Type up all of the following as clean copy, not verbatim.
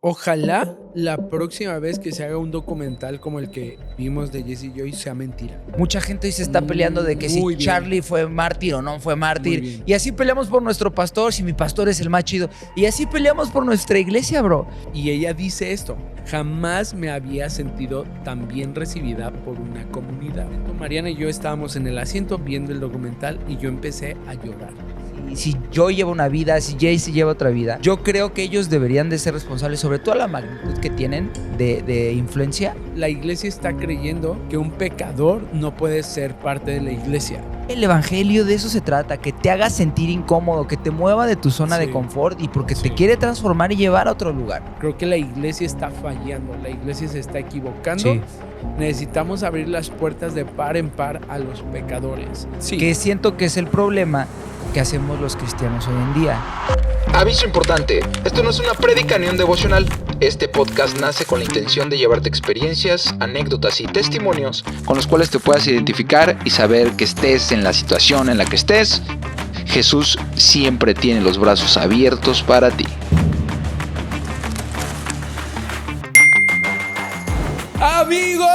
Ojalá la próxima vez que se haga un documental como el que vimos de Jesse Joyce sea mentira. Mucha gente hoy se está peleando de que si Muy bien. Charlie fue mártir o no fue Muy mártir. bien. Y así peleamos por nuestro pastor, si mi pastor es el más chido. Y así peleamos por nuestra iglesia, bro. Y ella dice esto: jamás me había sentido tan bien recibida por una comunidad. Mariana y yo estábamos en el asiento viendo el documental y yo empecé a llorar. Y si yo llevo una vida, si Jayce lleva otra vida, yo creo que ellos deberían de ser responsables, sobre todo la magnitud que tienen de influencia. La iglesia está creyendo que un pecador no puede ser parte de la iglesia. El evangelio de eso se trata, que te haga sentir incómodo, que te mueva de tu zona de confort y porque te quiere transformar y llevar a otro lugar. Creo que la iglesia está fallando, la iglesia se está equivocando. Sí. Necesitamos abrir las puertas de par en par a los pecadores. Sí. Que siento que es el problema que hacemos los cristianos hoy en día. Aviso importante, esto no es una prédica ni un devocional. Este podcast nace con la intención de llevarte experiencias, anécdotas y testimonios con los cuales te puedas identificar y saber que estés en la situación en la que estés, Jesús siempre tiene los brazos abiertos para ti. ¡Amigos!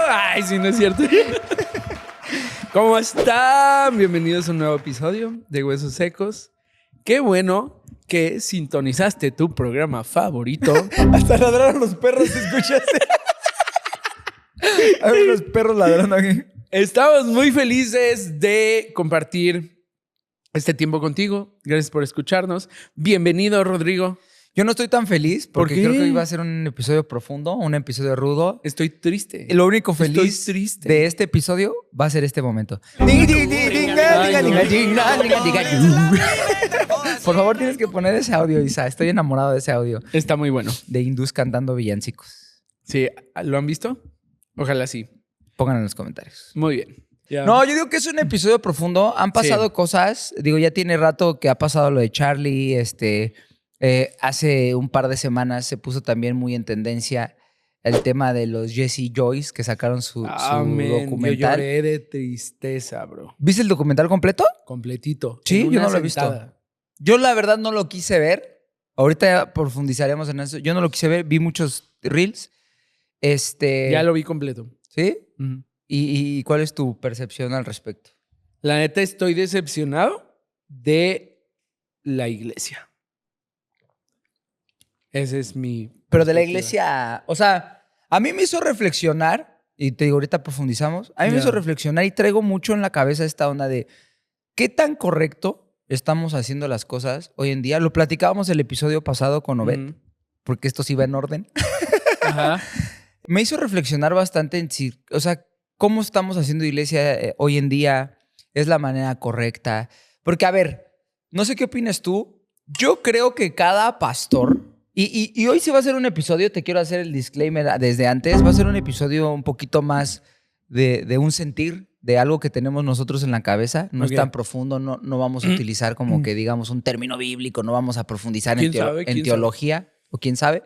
Ay, sí, no es cierto. ¿Cómo están? Bienvenidos a un nuevo episodio de Huesos Secos. Qué bueno que sintonizaste tu programa favorito. Hasta ladraron los perros, ¿escuchas? Hay los perros ladrando aquí. Estamos muy felices de compartir este tiempo contigo. Gracias por escucharnos. Bienvenido, Rodrigo. Yo no estoy tan feliz porque ¿Por qué? creo que hoy va a ser un episodio profundo, un episodio rudo. Estoy triste. Lo único feliz Estoy triste. de este episodio va a ser este momento. Por favor, tienes que poner ese audio, Isa. Estoy enamorado de ese audio. Está muy bueno. De hindús cantando villancicos. Sí, ¿lo han visto? Ojalá sí. Pónganlo en los comentarios. Muy bien. Ya. No, yo digo que es un episodio profundo. Han pasado cosas. Digo, ya tiene rato que ha pasado lo de Charlie. Hace un par de semanas se puso también muy en tendencia el tema de los Jesse Joyce que sacaron su documental. Yo lloré de tristeza, bro. ¿Viste el documental completo? Completito. Sí, En yo una no lo he visto. sentada. Yo la verdad no lo quise ver. Ahorita ya profundizaremos en eso. Yo no lo quise ver. Vi muchos reels. Ya lo vi completo. ¿Sí? Ujú. ¿Y cuál es tu percepción al respecto? La neta, estoy decepcionado de la iglesia. Ese es mi... Pero de la perspectiva. iglesia, o sea, a mí me hizo reflexionar, y te digo, ahorita profundizamos, a mí me Ya. hizo reflexionar y traigo mucho en la cabeza esta onda de qué tan correcto estamos haciendo las cosas hoy en día. Lo platicábamos el episodio pasado con Obed, Ujú. porque esto sí va en orden. Ajá. Me hizo reflexionar bastante en si, o sea, cómo estamos haciendo iglesia hoy en día, es la manera correcta. Porque, a ver, no sé qué opinas tú, yo creo que cada pastor... Y hoy sí va a ser un episodio, te quiero hacer el disclaimer desde antes, va a ser un episodio un poquito más de un sentir, de algo que tenemos nosotros en la cabeza. No Ok. es tan profundo, no vamos a utilizar como que digamos un término bíblico, no vamos a profundizar en, ¿Quién sabe? en ¿Quién teología, o quién sabe.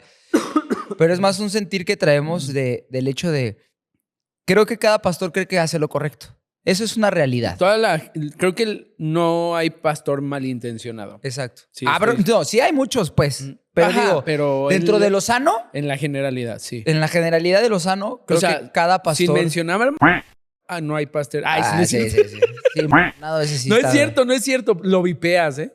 Pero es más un sentir que traemos del hecho de, creo que cada pastor cree que hace lo correcto. Eso es una realidad. Creo que no hay pastor malintencionado. Exacto. Sí, pero estoy- no, sí hay muchos, pues. Pero Ajá, digo, pero dentro en- de lo sano, En la generalidad, sí. en la generalidad de lo sano, creo O sea, que cada pastor... Sin mencionar... no hay pastor. Ay, sí, no es sí, cierto. sí, sí. Sí, nada, ese sí No es está- cierto, no es cierto. Lo vipeas, ¿eh?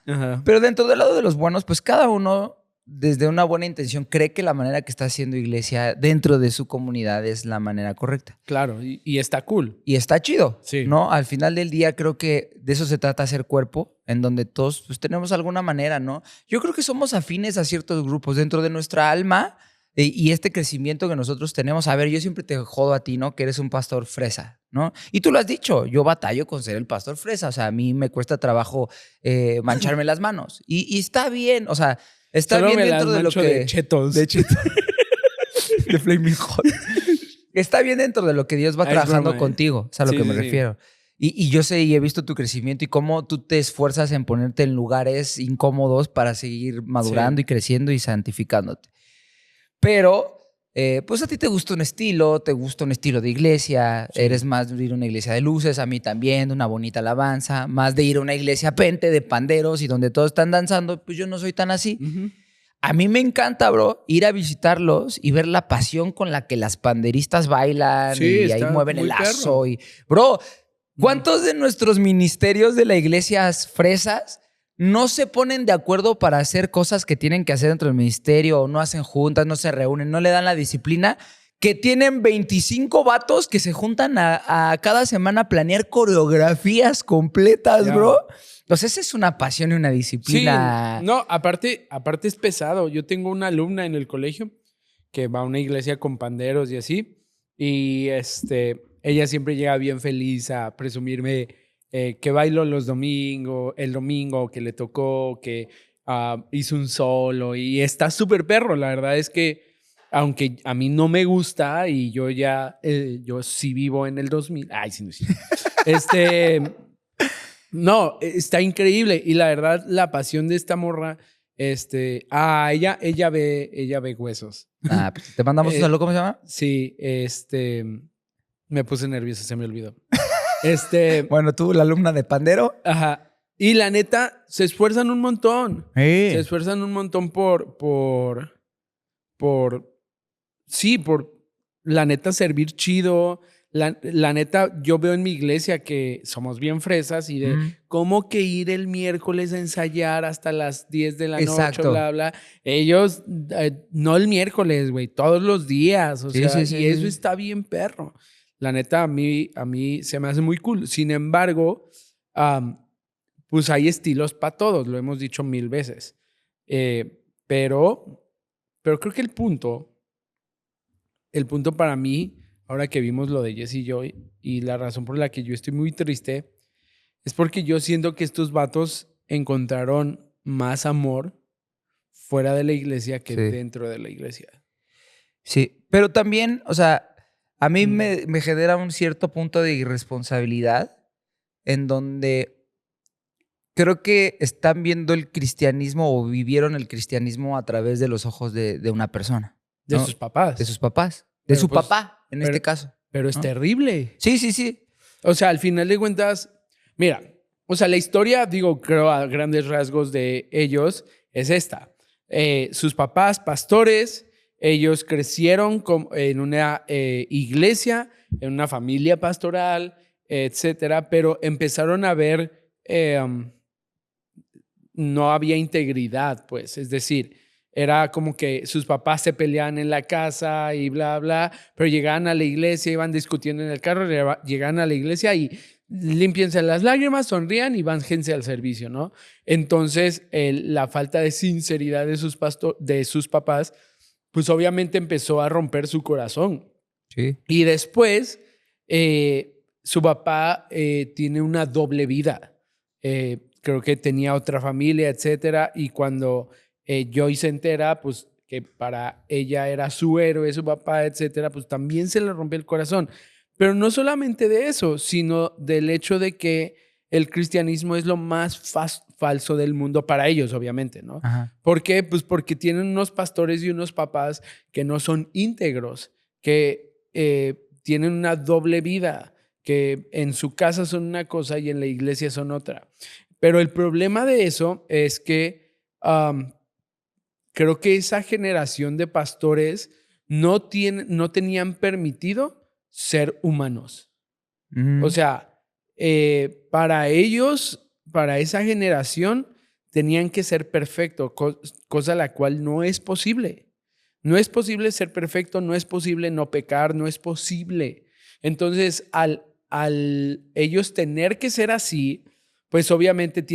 Ajá. Pero dentro del lado de los buenos, pues cada uno, desde una buena intención, cree que la manera que está haciendo iglesia dentro de su comunidad es la manera correcta. Claro, y está cool. Y está chido, Sí. ¿no? Al final del día creo que de eso se trata hacer cuerpo, en donde todos pues, tenemos alguna manera, ¿no? Yo creo que somos afines a ciertos grupos dentro de nuestra alma y este crecimiento que nosotros tenemos. A ver, yo siempre te jodo a ti, ¿no? Que eres un pastor fresa, ¿no? Y tú lo has dicho, yo batallo con ser el pastor fresa. O sea, a mí me cuesta trabajo mancharme las manos. Y está bien, o sea, está Solo bien me las dentro de lo mancho que... de chetos. De chetos. De Flaming Hot. Está bien dentro de lo que Dios va Es trabajando broma, ¿eh? contigo. Es a lo Sí, que me sí, sí. refiero. Y yo sé y he visto tu crecimiento y cómo tú te esfuerzas en ponerte en lugares incómodos para seguir madurando Sí. y creciendo y santificándote. Pero pues a ti te gusta un estilo de iglesia, eres más de ir a una iglesia de luces, a mí también, de una bonita alabanza, más de ir a una iglesia pente de panderos y donde todos están danzando, pues yo no soy tan así. Ujú. A mí me encanta, bro, ir a visitarlos y ver la pasión con la que las panderistas bailan Sí, y ahí está mueven el muy lazo. perro. Y, bro, ¿cuántos de nuestros ministerios de la iglesia fresas no se ponen de acuerdo para hacer cosas que tienen que hacer dentro del ministerio, o no hacen juntas, no se reúnen, no le dan la disciplina? Que tienen 25 vatos que se juntan a cada semana a planear coreografías completas, Ya. bro. Entonces, esa es una pasión y una disciplina. Sí, no, aparte es pesado. Yo tengo una alumna en el colegio que va a una iglesia con panderos y así. Y ella siempre llega bien feliz a presumirme que bailó el domingo, que le tocó, que hizo un solo. Y está súper perro. La verdad es que, aunque a mí no me gusta y yo sí vivo en el 2000. Ay, sí, no es cierto. No, está increíble. Y la verdad, la pasión de esta morra, ella ve huesos. Pues te mandamos un saludo, ¿cómo se llama? Sí, me puse nervioso, se me olvidó. Bueno, tú, la alumna de pandero. Ajá. Y la neta, se esfuerzan un montón. Se esfuerzan un montón por la neta servir chido. La neta, yo veo en mi iglesia que somos bien fresas y de cómo que ir el miércoles a ensayar hasta las 10 de la noche, Exacto. bla, bla. Ellos, no el miércoles, güey, todos los días. O sea, sí, y eso está bien perro. La neta, a mí se me hace muy cool. Sin embargo, pues hay estilos para todos, lo hemos dicho 1000 veces. Pero creo que el punto para mí, ahora que vimos lo de Jesse y yo, y la razón por la que yo estoy muy triste, es porque yo siento que estos vatos encontraron más amor fuera de la iglesia que dentro de la iglesia. Sí, pero también, o sea, a mí me genera un cierto punto de irresponsabilidad en donde creo que están viendo el cristianismo o vivieron el cristianismo a través de los ojos de una persona. De ¿no? sus papás. De sus papás. De Pero su pues, papá, en este caso. Pero es ¿no? terrible. Sí. O sea, al final de cuentas, mira, o sea, la historia, digo, creo a grandes rasgos de ellos es esta. Sus papás, pastores, ellos crecieron en una iglesia, en una familia pastoral, etcétera, pero empezaron a ver, no había integridad, pues, es decir, era como que sus papás se peleaban en la casa y bla, bla, pero llegaban a la iglesia, iban discutiendo en el carro, llegaban a la iglesia y límpiense las lágrimas, sonrían y bájense al servicio, ¿no? Entonces, la falta de sinceridad de sus papás, pues obviamente empezó a romper su corazón. Sí. Y después, su papá tiene una doble vida. Creo que tenía otra familia, etcétera, y cuando Joy se entera, pues que para ella era su héroe, su papá, etcétera, pues también se le rompió el corazón. Pero no solamente de eso, sino del hecho de que el cristianismo es lo más falso del mundo para ellos, obviamente, ¿no? Ajá. ¿Por qué? Pues porque tienen unos pastores y unos papás que no son íntegros, que tienen una doble vida, que en su casa son una cosa y en la iglesia son otra. Pero el problema de eso es que creo que esa generación de pastores no tenían permitido ser humanos. O sea, para ellos, para esa generación, tenían que ser perfectos, cosa la cual no es posible. No es posible ser perfecto, no es posible no pecar, no es posible. Entonces, al ellos tener que ser así, pues obviamente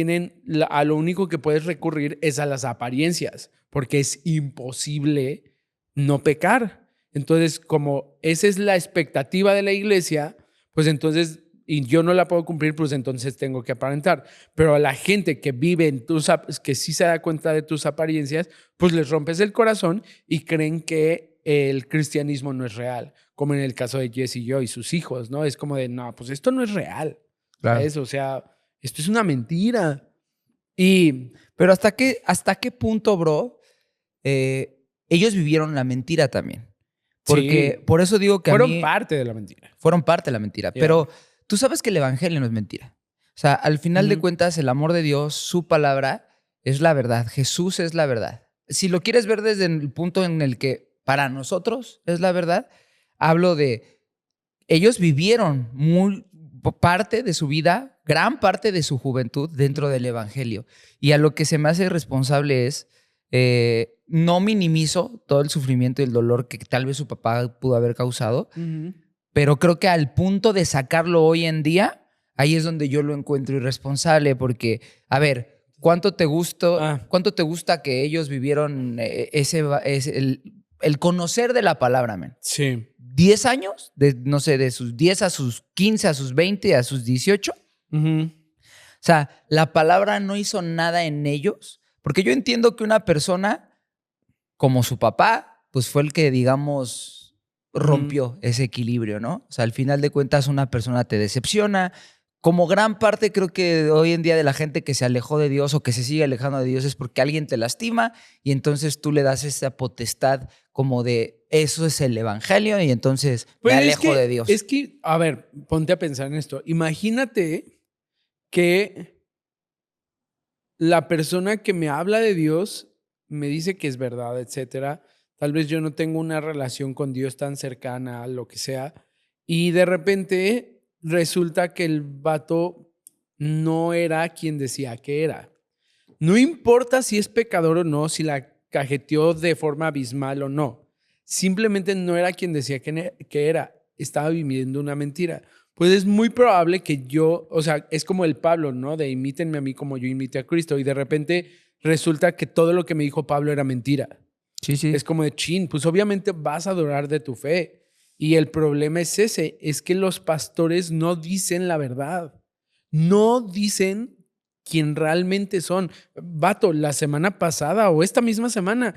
a lo único que puedes recurrir es a las apariencias, porque es imposible no pecar. Entonces, como esa es la expectativa de la iglesia, pues entonces, y yo no la puedo cumplir, pues entonces tengo que aparentar. Pero a la gente que vive que sí se da cuenta de tus apariencias, pues les rompes el corazón y creen que el cristianismo no es real, como en el caso de Jesse y yo y sus hijos, ¿no? Es como de, no, pues esto no es real. Claro. ¿Sabes? O sea, esto es una mentira. Pero ¿hasta qué punto, bro? Ellos vivieron la mentira también. Porque Sí. por eso digo que a Fueron mí parte de la mentira. fueron parte de la mentira. Ya. Pero tú sabes que el evangelio no es mentira. O sea, al final de Ujú. cuentas, el amor de Dios, su palabra, es la verdad. Jesús es la verdad. Si lo quieres ver desde el punto en el que para nosotros es la verdad, hablo de ellos vivieron parte de su vida, gran parte de su juventud dentro del evangelio. Y a lo que se me hace responsable es, no minimizo todo el sufrimiento y el dolor que tal vez su papá pudo haber causado, Ujú. pero creo que al punto de sacarlo hoy en día, ahí es donde yo lo encuentro irresponsable, porque, a ver, ¿cuánto te gusta que ellos vivieron el conocer de la palabra, men? Sí. 10 años, no sé, de sus 10 a sus 15, a sus 20, a sus 18. Ujú. O sea, la palabra no hizo nada en ellos, porque yo entiendo que una persona como su papá, pues fue el que, digamos, rompió ese equilibrio, ¿no? O sea, al final de cuentas una persona te decepciona. Como gran parte creo que hoy en día de la gente que se alejó de Dios o que se sigue alejando de Dios es porque alguien te lastima y entonces tú le das esa potestad como de eso es el evangelio y entonces Pues me es alejo que, de Dios. Es que, a ver, ponte a pensar en esto. Imagínate que la persona que me habla de Dios me dice que es verdad, etcétera. Tal vez yo no tengo una relación con Dios tan cercana, lo que sea, y de repente resulta que el vato no era quien decía que era. No importa si es pecador o no, si la cajeteó de forma abismal o no. Simplemente no era quien decía que era. Estaba viviendo una mentira. Pues es muy probable que yo, o sea, es como el Pablo, ¿no? De imítenme a mí como yo imité a Cristo. Y de repente resulta que todo lo que me dijo Pablo era mentira. Sí, sí. Es como de chin, pues obviamente vas a adorar de tu fe. Y el problema es ese, es que los pastores no dicen la verdad. No dicen quién realmente son. Vato, la semana pasada o esta misma semana,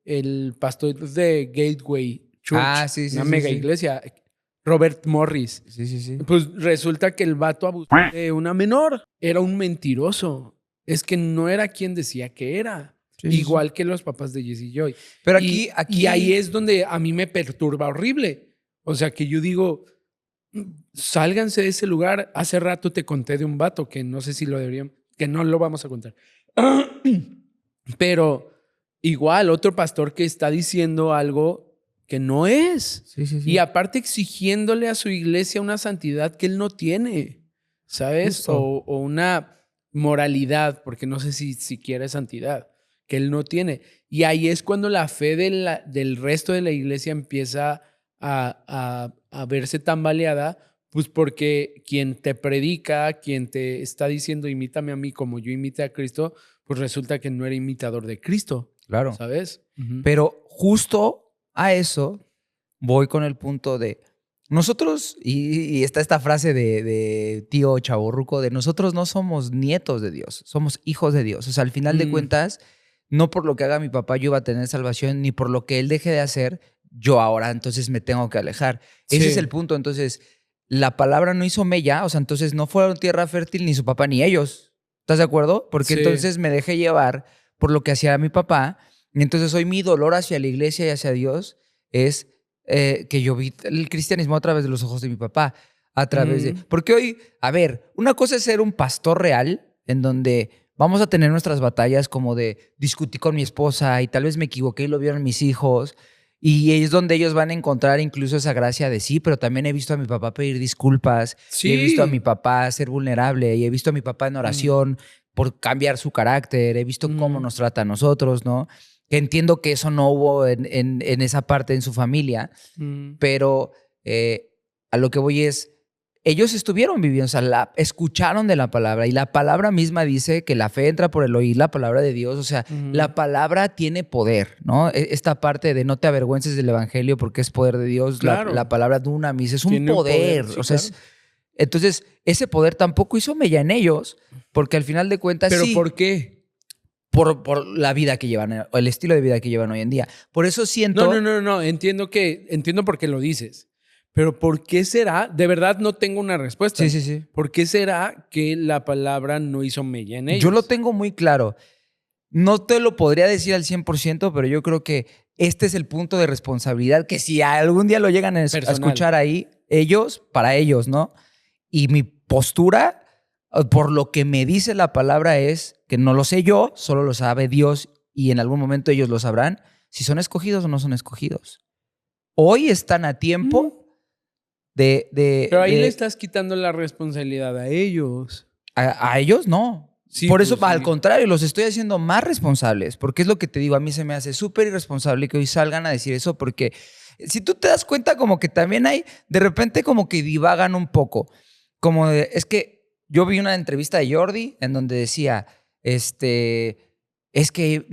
el pastor de Gateway Church, Sí, sí, una sí, mega sí. iglesia, Robert Morris, Sí, sí, sí. pues resulta que el vato abusó de una menor. Era un mentiroso. Es que no era quien decía que era. Sí, sí, Igual que los papás de Jesse Joy. Pero Y aquí ahí es donde a mí me perturba horrible. O sea, que yo digo, sálganse de ese lugar. Hace rato te conté de un vato que no sé si lo deberían, que no lo vamos a contar. Pero igual, otro pastor que está diciendo algo que no es. Sí, sí, sí. Y aparte exigiéndole a su iglesia una santidad que él no tiene, ¿sabes? Justo. O una moralidad, porque no sé si siquiera es santidad, que él no tiene. Y ahí es cuando la fe del resto de la iglesia empieza a verse tambaleada, pues porque quien te predica, quien te está diciendo imítame a mí como yo imité a Cristo, pues resulta que no era imitador de Cristo, Claro. ¿sabes? Ujú. Pero justo a eso voy con el punto de nosotros, y está esta frase de tío chavorruco, de nosotros no somos nietos de Dios, somos hijos de Dios. O sea, al final de cuentas, no por lo que haga mi papá yo iba a tener salvación, ni por lo que él deje de hacer, yo ahora entonces me tengo que alejar. Ese Sí. es el punto. Entonces, la palabra no hizo mella, o sea, entonces no fueron tierra fértil ni su papá ni ellos. ¿Estás de acuerdo? Porque Sí. entonces me dejé llevar por lo que hacía mi papá. Y entonces hoy mi dolor hacia la iglesia y hacia Dios es que yo vi el cristianismo a través de los ojos de mi papá. A través de... Porque hoy, a ver, una cosa es ser un pastor real, en donde vamos a tener nuestras batallas como de discutí con mi esposa y tal vez me equivoqué y lo vieron mis hijos. Y es donde ellos van a encontrar incluso esa gracia de sí, pero también he visto a mi papá pedir disculpas. Sí. Y he visto a mi papá ser vulnerable. Y he visto a mi papá en oración por cambiar su carácter. He visto cómo nos trata a nosotros, ¿no? Entiendo que eso no hubo en esa parte en su familia, pero a lo que voy es, ellos estuvieron viviendo, o sea, escucharon de la palabra y la palabra misma dice que la fe entra por el oír la palabra de Dios, o sea, la palabra tiene poder, ¿no? Esta parte de no te avergüences del evangelio porque es poder de Dios, Claro. la palabra dunamis es un Tiene un poder, sí, o sea, claro. entonces ese poder tampoco hizo mella en ellos, porque al final de cuentas ¿Pero sí. por qué? Por la vida que llevan, o el estilo de vida que llevan hoy en día. Por eso siento... No. Entiendo por qué lo dices. Pero ¿por qué será? De verdad no tengo una respuesta. Sí. ¿Por qué será que la palabra no hizo mella en ellos? Yo lo tengo muy claro. No te lo podría decir al 100%, pero yo creo que este es el punto de responsabilidad que si algún día lo llegan a escuchar ahí, para ellos, ¿no? Y mi postura, por lo que me dice la palabra, es que no lo sé yo, solo lo sabe Dios y en algún momento ellos lo sabrán, si son escogidos o no son escogidos. Hoy están a tiempo Pero ahí le estás quitando la responsabilidad a ellos. A ellos no. Sí, por eso, pues, al sí. contrario, los estoy haciendo más responsables, porque es lo que te digo, a mí se me hace súper irresponsable que hoy salgan a decir eso, porque si tú te das cuenta como que también hay, de repente como que divagan un poco, como es que yo vi una entrevista de Jordi en donde decía, es que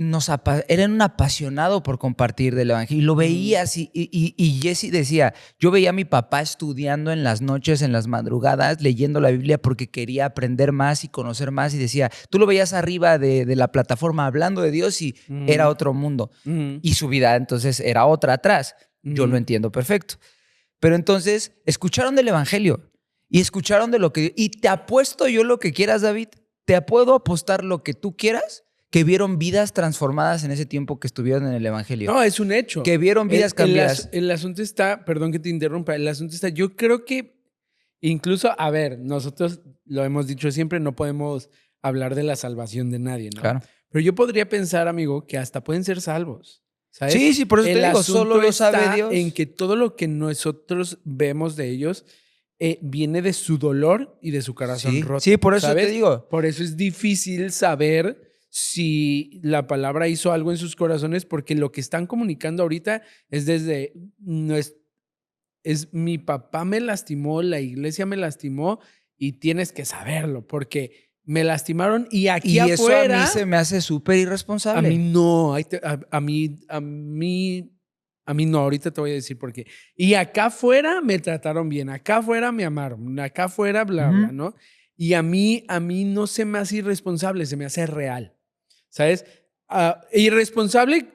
era un apasionado por compartir del evangelio. Y lo veías y Jesse decía, yo veía a mi papá estudiando en las noches, en las madrugadas, leyendo la Biblia porque quería aprender más y conocer más. Y decía, tú lo veías arriba de la plataforma hablando de Dios y era otro mundo. Y su vida entonces era otra atrás. Yo lo entiendo perfecto. Pero entonces escucharon del evangelio y escucharon de lo que... Y te apuesto yo lo que quieras, David. Te puedo apostar lo que tú quieras que vieron vidas transformadas en ese tiempo que estuvieron en el evangelio. No, es un hecho. Que vieron vidas cambiadas. El asunto está, perdón que te interrumpa, el asunto está, yo creo que incluso, a ver, nosotros lo hemos dicho siempre, no podemos hablar de la salvación de nadie, ¿no? Claro. Pero yo podría pensar, amigo, que hasta pueden ser salvos, ¿sabes? Sí, por eso te digo, solo lo sabe Dios. En que todo lo que nosotros vemos de ellos viene de su dolor y de su corazón roto. Sí, por eso ¿sabes? te digo. Por eso es difícil saber si la palabra hizo algo en sus corazones, porque lo que están comunicando ahorita es es mi papá me lastimó, la iglesia me lastimó y tienes que saberlo, porque me lastimaron y aquí afuera... Y eso a mí se me hace súper irresponsable. A mí no, a mí no, ahorita te voy a decir por qué. Y acá afuera me trataron bien, acá afuera me amaron, acá afuera bla, bla, ¿no? Y a mí no se me hace irresponsable, se me hace real. ¿Sabes? Irresponsable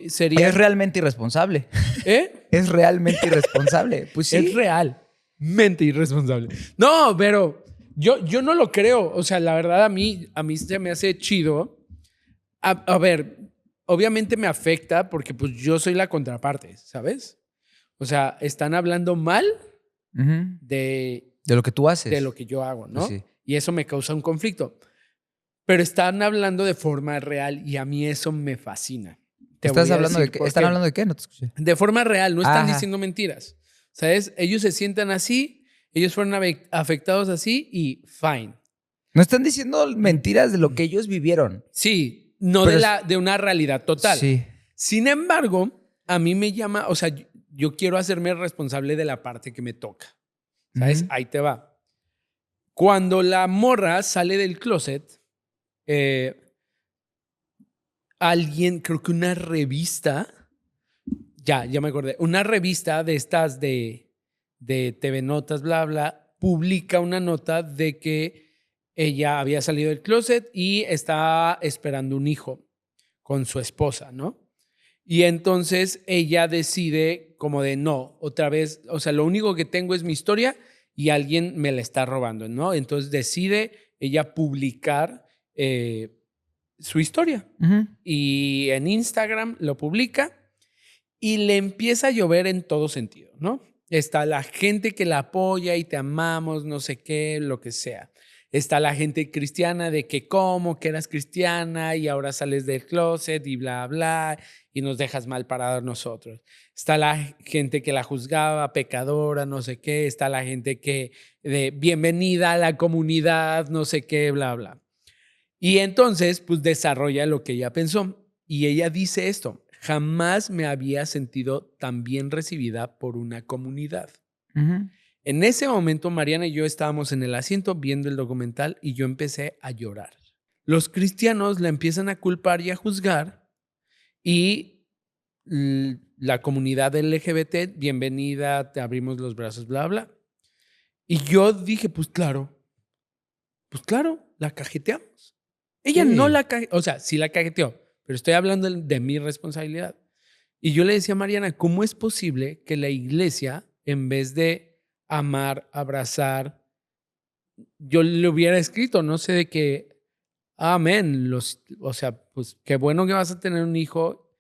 sería... Es realmente irresponsable. ¿Eh? Es realmente irresponsable. Pues sí. Es realmente irresponsable. No, pero yo no lo creo. O sea, la verdad a mí se me hace chido. A ver, obviamente me afecta porque pues yo soy la contraparte, ¿sabes? O sea, están hablando mal de lo que tú haces. De lo que yo hago, ¿no? Pues sí. Y eso me causa un conflicto. Pero están hablando de forma real y a mí eso me fascina. ¿Están hablando de qué? No te escuché. De forma real, no están diciendo mentiras. ¿Sabes? Ellos se sientan así, ellos fueron afectados así y fine. No están diciendo mentiras de lo que ellos vivieron. Sí, no de una realidad total. Sí. Sin embargo, a mí me llama, o sea, yo quiero hacerme responsable de la parte que me toca. ¿Sabes? Ahí te va. Cuando la morra sale del closet, alguien, creo que una revista, ya me acordé, una revista de estas de TV Notas, bla, bla, publica una nota de que ella había salido del closet y estaba esperando un hijo con su esposa, ¿no? Y entonces ella decide como de no, otra vez, o sea, lo único que tengo es mi historia y alguien me la está robando, ¿no? Entonces decide ella publicar su historia. Y en Instagram lo publica y le empieza a llover en todo sentido, ¿no? Está la gente que la apoya y te amamos, no sé qué, lo que sea. Está la gente cristiana de que cómo, que eras cristiana y ahora sales del closet y bla, bla, y nos dejas mal parados nosotros. Está la gente que la juzgaba, pecadora, no sé qué. Está la gente que de bienvenida a la comunidad, no sé qué, bla, bla. Y entonces, pues desarrolla lo que ella pensó. Y ella dice esto: jamás me había sentido tan bien recibida por una comunidad. En ese momento, Mariana y yo estábamos en el asiento viendo el documental y yo empecé a llorar. Los cristianos la empiezan a culpar y a juzgar y la comunidad LGBT, bienvenida, te abrimos los brazos, bla, bla. Y yo dije, pues claro, la cajeteamos. Ella no la cajeteó, o sea, sí la cajeteó, pero estoy hablando de mi responsabilidad. Y yo le decía a Mariana, ¿cómo es posible que la iglesia, en vez de amar, abrazar, yo le hubiera escrito, no sé, de que, amén, o sea, pues qué bueno que vas a tener un hijo,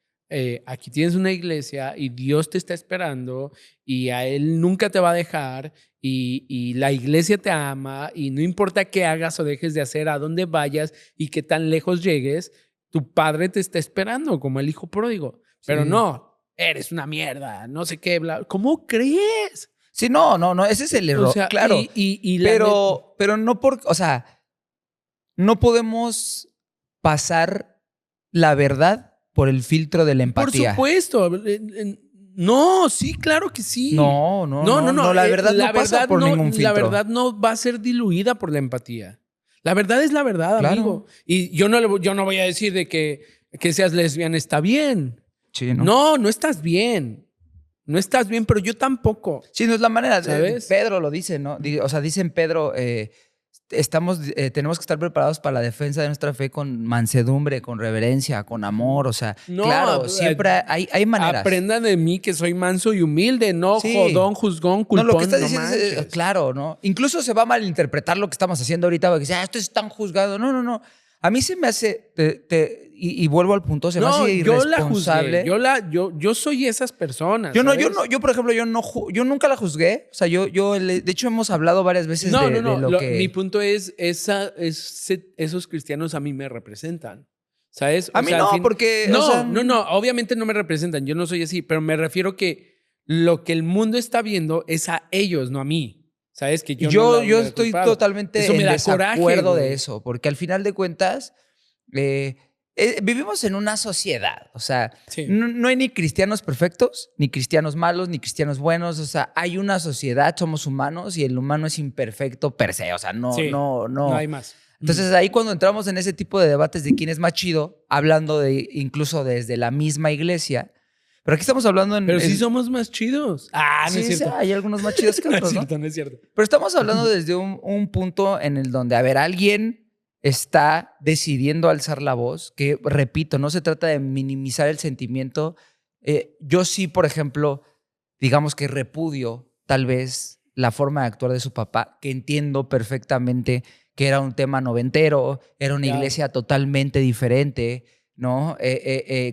aquí tienes una iglesia y Dios te está esperando y a Él nunca te va a dejar y la iglesia te ama y no importa qué hagas o dejes de hacer, a dónde vayas y qué tan lejos llegues, tu padre te está esperando como el hijo pródigo. Pero Sí. no, eres una mierda, no sé qué, bla. ¿Cómo crees? Sí, no, ese es el error, O sea, claro. y Pero no o sea, no podemos pasar la verdad por el filtro de la por empatía. supuesto. No, sí, claro que sí. No, la verdad no pasa por ningún filtro. La verdad no va a ser diluida por la empatía. La verdad es la verdad, Claro. amigo. Y yo no voy a decir de que seas lesbiana está bien. Sí, ¿no? No estás bien. No estás bien, pero yo tampoco. Sí, no es la manera. ¿Sabes? Pedro lo dice, ¿no? O sea, dicen Pedro, tenemos que estar preparados para la defensa de nuestra fe con mansedumbre, con reverencia, con amor. O sea, No, claro, siempre hay maneras. Aprendan de mí que soy manso y humilde, no Sí. jodón, juzgón, culpón. No, lo que estás diciendo es, manches. claro, ¿no? Incluso se va a malinterpretar lo que estamos haciendo ahorita, porque dice, esto es tan juzgado. No. A mí se me hace, y vuelvo al punto, se me hace irresponsable. Yo la juzgué. Yo soy esas personas. Yo ¿sabes? por ejemplo, yo nunca la juzgué. O sea, de hecho hemos hablado varias veces de lo que... Mi punto es, esos cristianos a mí me representan. ¿Sabes? A mí no, porque... No, o sea, no, obviamente no me representan. Yo no soy así, pero me refiero que lo que el mundo está viendo es a ellos, no a mí. ¿Sabes? Que yo estoy totalmente eso me en da desacuerdo coraje, de eso, porque al final de cuentas vivimos en una sociedad, o sea, Sí. no hay ni cristianos perfectos, ni cristianos malos, ni cristianos buenos, o sea, hay una sociedad, somos humanos y el humano es imperfecto per se, o sea, no hay más. Entonces ahí cuando entramos en ese tipo de debates de quién es más chido, hablando de incluso desde la misma iglesia, pero aquí estamos hablando Pero sí somos más chidos. No sí, es cierto. hay algunos más chidos que No otros, es ¿no? cierto, no es cierto. Pero estamos hablando desde un punto en el donde, a ver, alguien está decidiendo alzar la voz, que repito, no se trata de minimizar el sentimiento. Yo sí, por ejemplo, digamos que repudio tal vez la forma de actuar de su papá, que entiendo perfectamente que era un tema noventero, era una Claro. iglesia totalmente diferente, ¿no?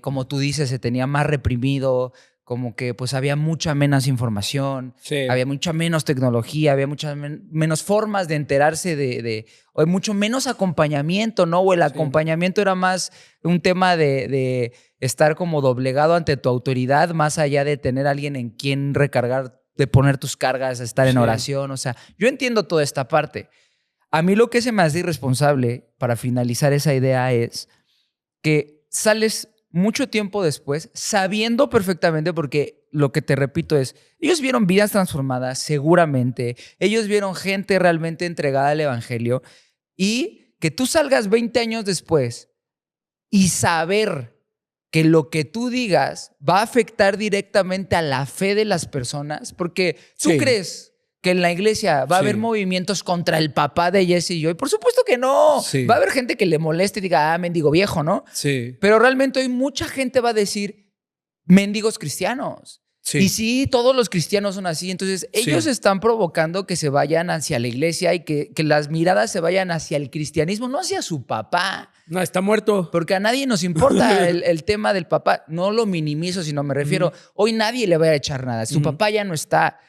Como tú dices, se tenía más reprimido, como que pues había mucha menos información, Sí. había mucha menos tecnología, había muchas menos formas de enterarse o mucho menos acompañamiento, ¿no? O el acompañamiento era más un tema de estar como doblegado ante tu autoridad, más allá de tener a alguien en quien recargar, de poner tus cargas, estar en oración. O sea, yo entiendo toda esta parte. A mí lo que se me hace irresponsable, para finalizar esa idea, es que sales mucho tiempo después sabiendo perfectamente, porque lo que te repito es, ellos vieron vidas transformadas seguramente, ellos vieron gente realmente entregada al evangelio, y que tú salgas 20 años después y saber que lo que tú digas va a afectar directamente a la fe de las personas, porque tú Sí. crees que en la iglesia va a Sí. haber movimientos contra el papá de Jesse y Joy. Por supuesto que no. Sí. Va a haber gente que le moleste y diga, mendigo viejo, ¿no? Sí. Pero realmente hoy mucha gente va a decir, mendigos cristianos. Sí. Y sí, todos los cristianos son así. Entonces, ellos Sí. están provocando que se vayan hacia la iglesia y que las miradas se vayan hacia el cristianismo, no hacia su papá. No, está muerto. Porque a nadie nos importa el tema del papá. No lo minimizo, sino me refiero, hoy nadie le va a echar nada. Su papá ya no está.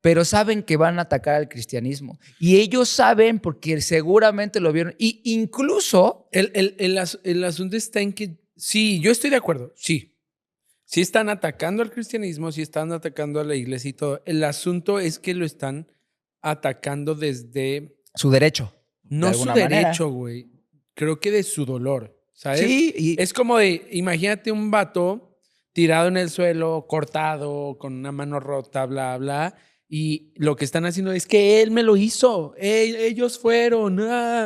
Pero saben que van a atacar al cristianismo. Y ellos saben porque seguramente lo vieron. Y incluso... El asunto está en que, sí, yo estoy de acuerdo, sí. Sí están atacando al cristianismo, sí están atacando a la iglesia y todo. El asunto es que lo están atacando desde... su derecho. No de su alguna manera. derecho, güey. Creo que de su dolor, ¿sabes? Sí, y Es como de, imagínate un vato tirado en el suelo, cortado, con una mano rota, bla, bla. Y lo que están haciendo es que él me lo hizo. Ellos fueron,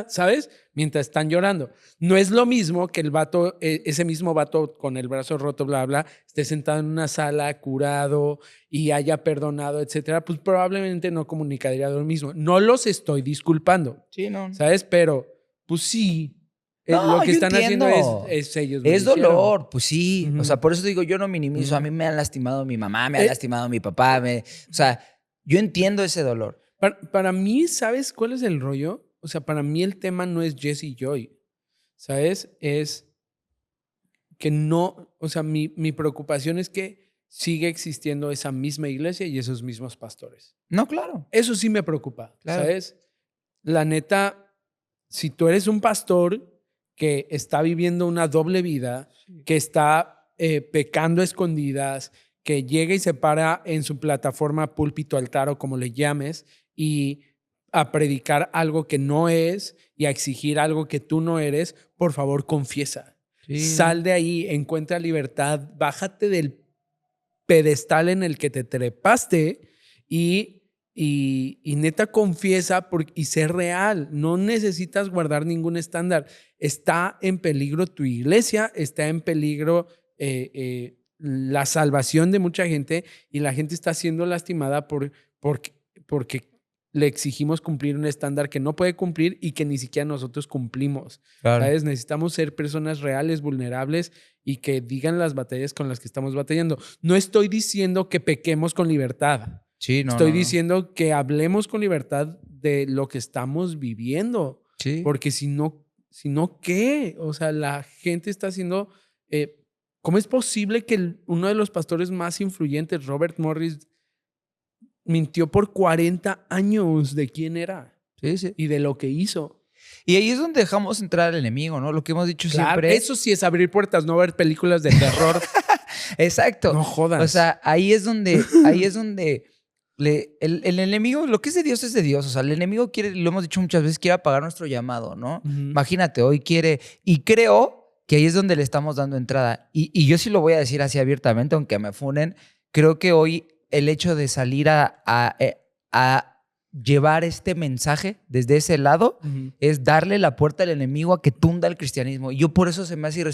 ¿sabes? Mientras están llorando. No es lo mismo que el vato, ese mismo vato con el brazo roto, bla, bla, esté sentado en una sala, curado y haya perdonado, etcétera. Pues probablemente no comunicaría lo mismo. No los estoy disculpando, sí, no. ¿sabes? Pero, pues sí. No, lo que yo están entiendo. haciendo es ellos. me Es hicieron. dolor, pues sí. Ujú. O sea, por eso digo, yo no minimizo. A mí me han lastimado mi mamá, me ha lastimado mi papá. O sea, yo entiendo ese dolor. Para mí, ¿sabes cuál es el rollo? O sea, para mí el tema no es Jesse y Joy, ¿sabes? Es que no, o sea, mi preocupación es que sigue existiendo esa misma iglesia y esos mismos pastores. No, claro. Eso sí me preocupa, Claro. ¿sabes? La neta, si tú eres un pastor que está viviendo una doble vida, que está pecando a escondidas, que llega y se para en su plataforma, púlpito, altar o como le llames, y a predicar algo que no es y a exigir algo que tú no eres, por favor, confiesa. Sí. Sal de ahí, encuentra libertad, bájate del pedestal en el que te trepaste y neta confiesa y sé real. No necesitas guardar ningún estándar. Está en peligro tu iglesia, está en peligro la salvación de mucha gente y la gente está siendo lastimada porque le exigimos cumplir un estándar que no puede cumplir y que ni siquiera nosotros cumplimos. Claro. ¿Sabes? Necesitamos ser personas reales, vulnerables y que digan las batallas con las que estamos batallando. No estoy diciendo que pequemos con libertad. Sí, no, Estoy no. diciendo que hablemos con libertad de lo que estamos viviendo. Sí. Porque si no, ¿qué? O sea, la gente está haciendo... ¿cómo es posible que uno de los pastores más influyentes, Robert Morris, mintió por 40 años de quién era Sí, sí. y de lo que hizo? Y ahí es donde dejamos entrar al enemigo, ¿no? Lo que hemos dicho Claro, siempre. eso sí es abrir puertas, no ver películas de terror. Exacto. No jodas. O sea, ahí es donde el enemigo, lo que es de Dios es de Dios. O sea, el enemigo quiere, lo hemos dicho muchas veces, quiere apagar nuestro llamado, ¿no? Ujú. Imagínate, hoy quiere, y creo que ahí es donde le estamos dando entrada. Y yo sí lo voy a decir así abiertamente, aunque me funen, creo que hoy el hecho de salir a llevar este mensaje desde ese lado Ujú. es darle la puerta al enemigo a que tunda el cristianismo. Y yo por eso se me hace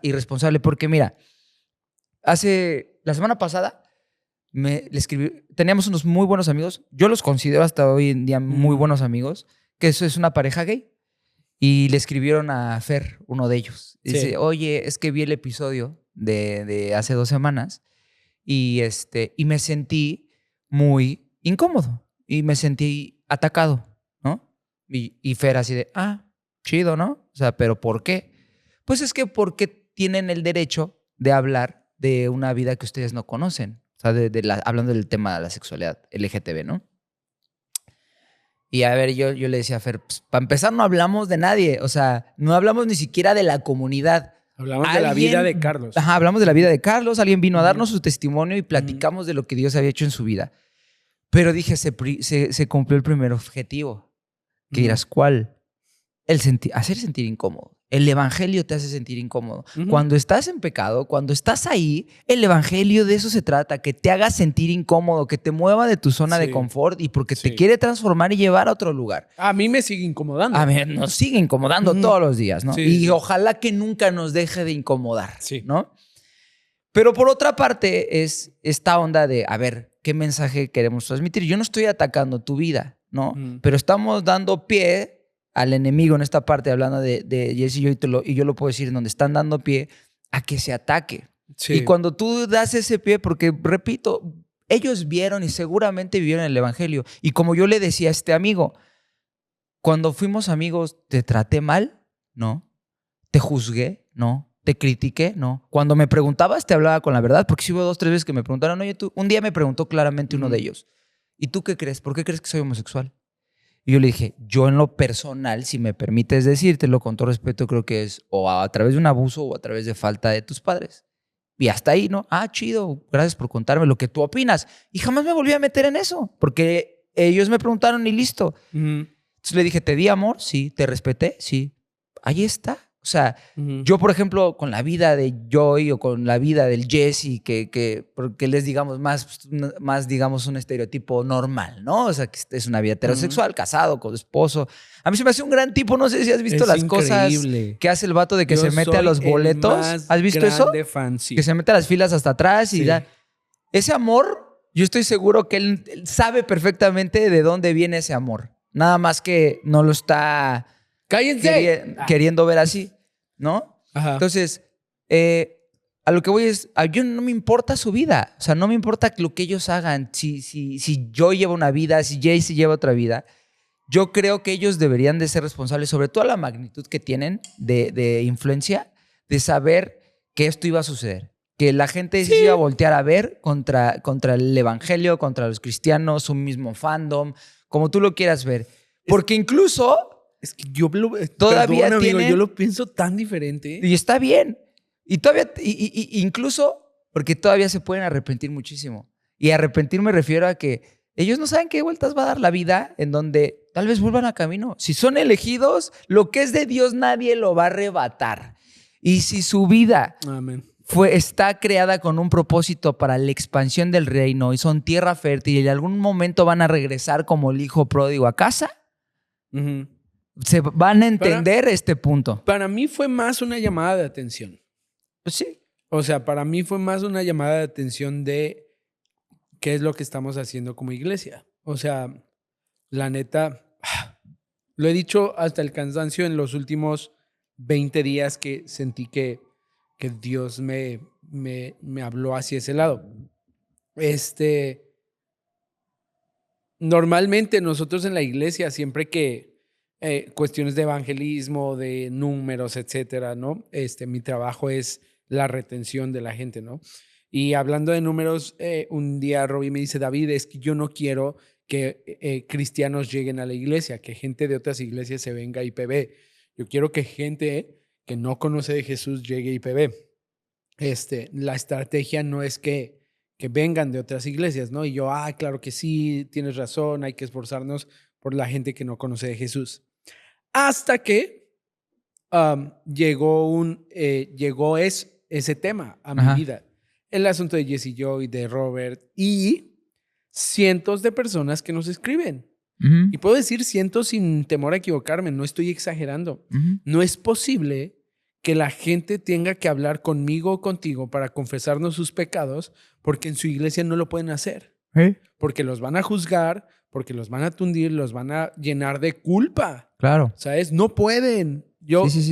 irresponsable, porque mira, la semana pasada le escribí, teníamos unos muy buenos amigos, yo los considero hasta hoy en día muy buenos amigos, que eso es una pareja gay, y le escribieron a Fer, uno de ellos. Dice, Sí. oye, es que vi el episodio de hace 2 semanas y me sentí muy incómodo y me sentí atacado, ¿no? Y Fer así de, chido, ¿no? O sea, ¿pero por qué? Pues es que porque tienen el derecho de hablar de una vida que ustedes no conocen. O sea, hablando del tema de la sexualidad LGTB, ¿no? Y a ver, yo le decía a Fer, pues, para empezar no hablamos de nadie. O sea, no hablamos ni siquiera de la comunidad. Hablamos de la vida de Carlos. Ajá, hablamos de la vida de Carlos. Alguien vino a darnos su testimonio y platicamos de lo que Dios había hecho en su vida. Pero dije, se cumplió el primer objetivo. Que dirás, ¿cuál? Hacer sentir incómodo. El evangelio te hace sentir incómodo. Cuando estás en pecado, cuando estás ahí, el evangelio de eso se trata, que te haga sentir incómodo, que te mueva de tu zona de confort y porque te quiere transformar y llevar a otro lugar. A mí me sigue incomodando. A ver, nos sigue incomodando todos los días, ¿no? Sí, y sí. ojalá que nunca nos deje de incomodar, Sí. ¿no? Pero por otra parte es esta onda de, a ver, ¿qué mensaje queremos transmitir? Yo no estoy atacando tu vida, ¿no? Pero estamos dando pie al enemigo en esta parte, hablando de Jesse y yo, y yo lo puedo decir, en donde están dando pie a que se ataque. Sí. Y cuando tú das ese pie, porque repito, ellos vieron y seguramente vivieron el evangelio. Y como yo le decía a este amigo, cuando fuimos amigos, ¿te traté mal? No. ¿Te juzgué? No. ¿Te critiqué? No. Cuando me preguntabas, te hablaba con la verdad, porque sí hubo 2, 3 veces que me preguntaron, oye, tú, un día me preguntó claramente uno de ellos, ¿y tú qué crees? ¿Por qué crees que soy homosexual? Y yo le dije, yo en lo personal, si me permites decírtelo con todo respeto, creo que es o a través de un abuso o a través de falta de tus padres. Y hasta ahí, ¿no? Chido, gracias por contarme lo que tú opinas. Y jamás me volví a meter en eso, porque ellos me preguntaron y listo. Entonces le dije, ¿te di amor? Sí. ¿Te respeté? Sí. Ahí está. O sea, yo, por ejemplo, con la vida de Joy o con la vida del Jesse, porque les digamos más, digamos, un estereotipo normal, ¿no? O sea, que es una vida heterosexual, casado, con esposo. A mí se me hace un gran tipo. No sé si has visto las cosas que hace el vato de que Yo se mete a los soy el boletos. más ¿Has visto eso? grande fan, sí. Que se mete a las filas hasta atrás y Sí. da. Ese amor, yo estoy seguro que él sabe perfectamente de dónde viene ese amor. Nada más que no lo está ¡Cállense! queriendo ver así, ¿no? Ajá. Entonces, a lo que voy es, a yo no me importa su vida. O sea, no me importa lo que ellos hagan. Si yo llevo una vida, si Jaycee lleva otra vida, yo creo que ellos deberían de ser responsables, sobre todo la magnitud que tienen de influencia, de saber que esto iba a suceder. Que la gente se iba a voltear a ver contra el evangelio, contra los cristianos, un mismo fandom, como tú lo quieras ver. Porque incluso... Es que yo todavía perdón, amigo, tienen... yo lo pienso tan diferente. Y está bien. Y todavía... incluso porque todavía se pueden arrepentir muchísimo. Y arrepentir me refiero a que ellos no saben qué vueltas va a dar la vida en donde tal vez vuelvan a camino. Si son elegidos, lo que es de Dios nadie lo va a arrebatar. Y si su vida... Amén. Está creada con un propósito para la expansión del reino y son tierra fértil y en algún momento van a regresar como el hijo pródigo a casa, se van a entender este punto. Para mí fue más una llamada de atención. Pues sí. O sea, para mí fue más una llamada de atención de qué es lo que estamos haciendo como iglesia. O sea, la neta, lo he dicho hasta el cansancio en los últimos 20 días que sentí que Dios me habló hacia ese lado. Normalmente nosotros en la iglesia, siempre que cuestiones de evangelismo, de números, etcétera, ¿no? Mi trabajo es la retención de la gente, ¿no? Y hablando de números, un día Robbie me dice, David, es que yo no quiero que cristianos lleguen a la iglesia, que gente de otras iglesias se venga a IPB. Yo quiero que gente que no conoce de Jesús llegue a IPB. La estrategia no es que vengan de otras iglesias, ¿no? Y yo, claro que sí, tienes razón, hay que esforzarnos por la gente que no conoce de Jesús. Hasta que llegó ese tema a mi vida. El asunto de Jesse Joy, de Robert y cientos de personas que nos escriben. Y puedo decir cientos sin temor a equivocarme, no estoy exagerando. No es posible que la gente tenga que hablar conmigo o contigo para confesarnos sus pecados porque en su iglesia no lo pueden hacer. Porque los van a juzgar, porque los van a tundir, los van a llenar de culpa. Claro. ¿Sabes? No pueden.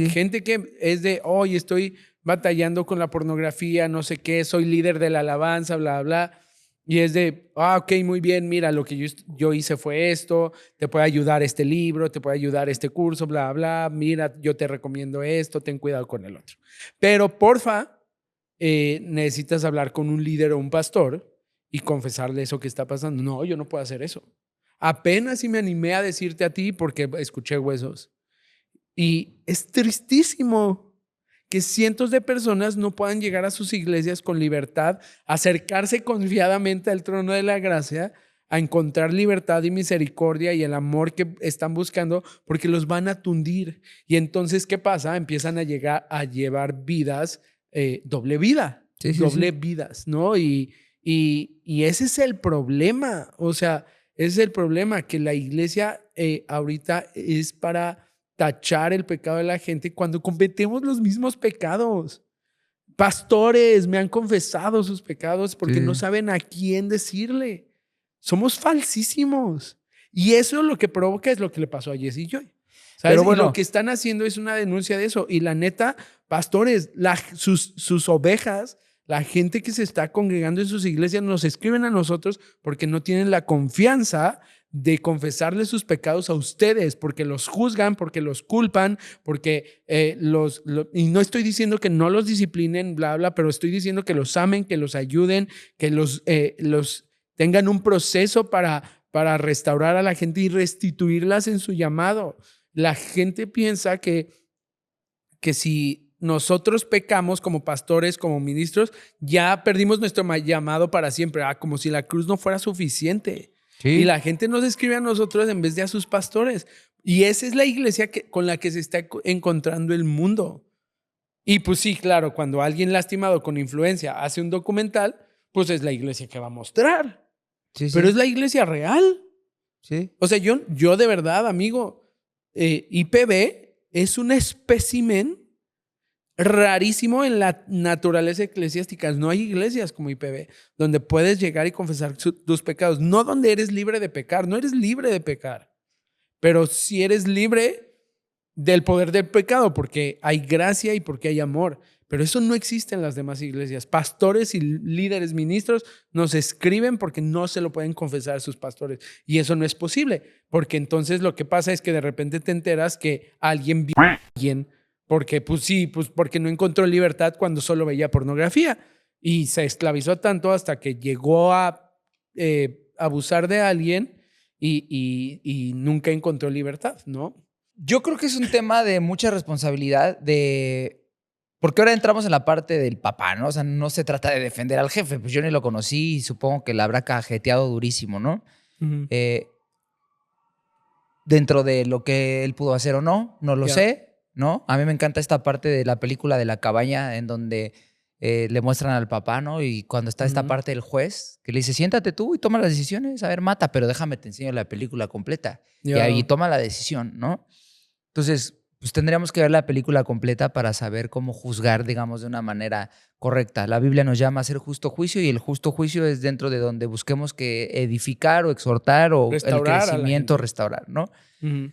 Gente que es de, hoy estoy batallando con la pornografía, no sé qué, soy líder de la alabanza, bla, bla. Y es de, ok, muy bien, mira, lo que yo hice fue esto, te puede ayudar este libro, te puede ayudar este curso, bla, bla, mira, yo te recomiendo esto, ten cuidado con el otro. Pero porfa, necesitas hablar con un líder o un pastor y confesarle eso que está pasando. No, yo no puedo hacer eso. Apenas si me animé a decirte a ti porque escuché Huesos. Y es tristísimo que cientos de personas no puedan llegar a sus iglesias con libertad, acercarse confiadamente al trono de la gracia, a encontrar libertad y misericordia y el amor que están buscando, porque los van a tundir. Y entonces, ¿qué pasa? Empiezan a llevar vidas, doble vida, vidas, ¿no? Y ese es el problema. O sea, ese es el problema, que la iglesia ahorita es para tachar el pecado de la gente cuando cometemos los mismos pecados. Pastores me han confesado sus pecados porque no saben a quién decirle. Somos falsísimos. Y eso lo que provoca es lo que le pasó a Jesse Joy. ¿Sabes? Pero bueno, y lo que están haciendo es una denuncia de eso. Y la neta, pastores, sus ovejas, la gente que se está congregando en sus iglesias nos escriben a nosotros porque no tienen la confianza de confesarle sus pecados a ustedes, porque los juzgan, porque los culpan, porque y no estoy diciendo que no los disciplinen, bla, bla, pero estoy diciendo que los amen, que los ayuden, que los tengan un proceso para restaurar a la gente y restituirlas en su llamado. La gente piensa que si nosotros pecamos como pastores, como ministros, ya perdimos nuestro llamado para siempre, como si la cruz no fuera suficiente. Sí. Y la gente nos escribe a nosotros en vez de a sus pastores. Y esa es la iglesia con la que se está encontrando el mundo. Y pues sí, claro, cuando alguien lastimado con influencia hace un documental, pues es la iglesia que va a mostrar. Sí. Pero es la iglesia real. Sí. O sea, yo de verdad, amigo, IPB es un espécimen rarísimo en la naturaleza eclesiástica. No hay iglesias como IPB donde puedes llegar y confesar tus pecados. No donde eres libre de pecar. No eres libre de pecar. Pero sí eres libre del poder del pecado porque hay gracia y porque hay amor. Pero eso no existe en las demás iglesias. Pastores y líderes, ministros nos escriben porque no se lo pueden confesar a sus pastores. Y eso no es posible. Porque entonces lo que pasa es que de repente te enteras que alguien vio a alguien Porque, pues sí, pues porque no encontró libertad cuando solo veía pornografía. Y se esclavizó tanto hasta que llegó a abusar de alguien y nunca encontró libertad, ¿no? Yo creo que es un tema de mucha responsabilidad porque ahora entramos en la parte del papá, ¿no? O sea, no se trata de defender al jefe, pues yo ni lo conocí y supongo que la habrá cajeteado durísimo, ¿no? Uh-huh. Dentro de lo que él pudo hacer o no lo sé, ¿no? A mí me encanta esta parte de la película de la cabaña en donde le muestran al papá, ¿no? Y cuando está esta parte del juez que le dice, siéntate tú y toma las decisiones, a ver, mata, pero déjame te enseño la película completa. Y ahí toma la decisión, ¿no? Entonces, pues tendríamos que ver la película completa para saber cómo juzgar, digamos, de una manera correcta. La Biblia nos llama a hacer justo juicio y el justo juicio es dentro de donde busquemos que edificar o exhortar o restaurar el crecimiento, restaurar, ¿no? Uh-huh.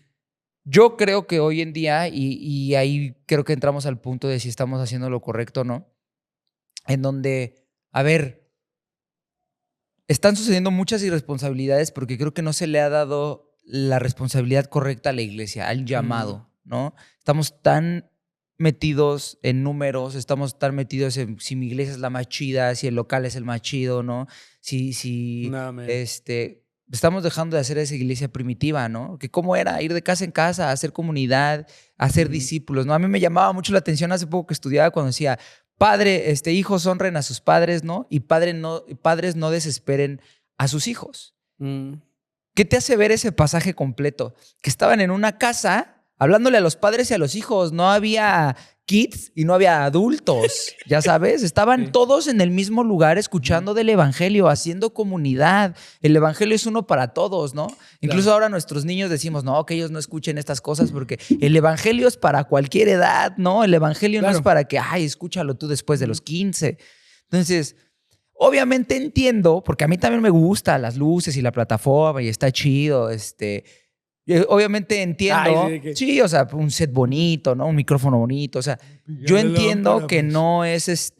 Yo creo que hoy en día, y ahí creo que entramos al punto de si estamos haciendo lo correcto o no, en donde, a ver, están sucediendo muchas irresponsabilidades porque creo que no se le ha dado la responsabilidad correcta a la iglesia, al llamado, ¿no? Estamos tan metidos en números, estamos tan metidos en si mi iglesia es la más chida, si el local es el más chido, ¿no? Estamos dejando de hacer esa iglesia primitiva, ¿no? Que cómo era ir de casa en casa, hacer comunidad, hacer discípulos, ¿no? A mí me llamaba mucho la atención hace poco que estudiaba cuando decía, hijos honren a sus padres, ¿no? Y padres no desesperen a sus hijos. ¿Qué te hace ver ese pasaje completo? Que estaban en una casa hablándole a los padres y a los hijos. No había kids y no había adultos, ya sabes. Estaban todos en el mismo lugar escuchando del evangelio, haciendo comunidad. El evangelio es uno para todos, ¿no? Incluso ahora nuestros niños decimos, no, que ellos no escuchen estas cosas porque el evangelio es para cualquier edad, ¿no? El evangelio no es para que, escúchalo tú después de los 15. Entonces, obviamente entiendo, porque a mí también me gustan las luces y la plataforma y está chido, obviamente entiendo, sí, o sea, un set bonito, ¿no? Un micrófono bonito, o sea, yo entiendo que no es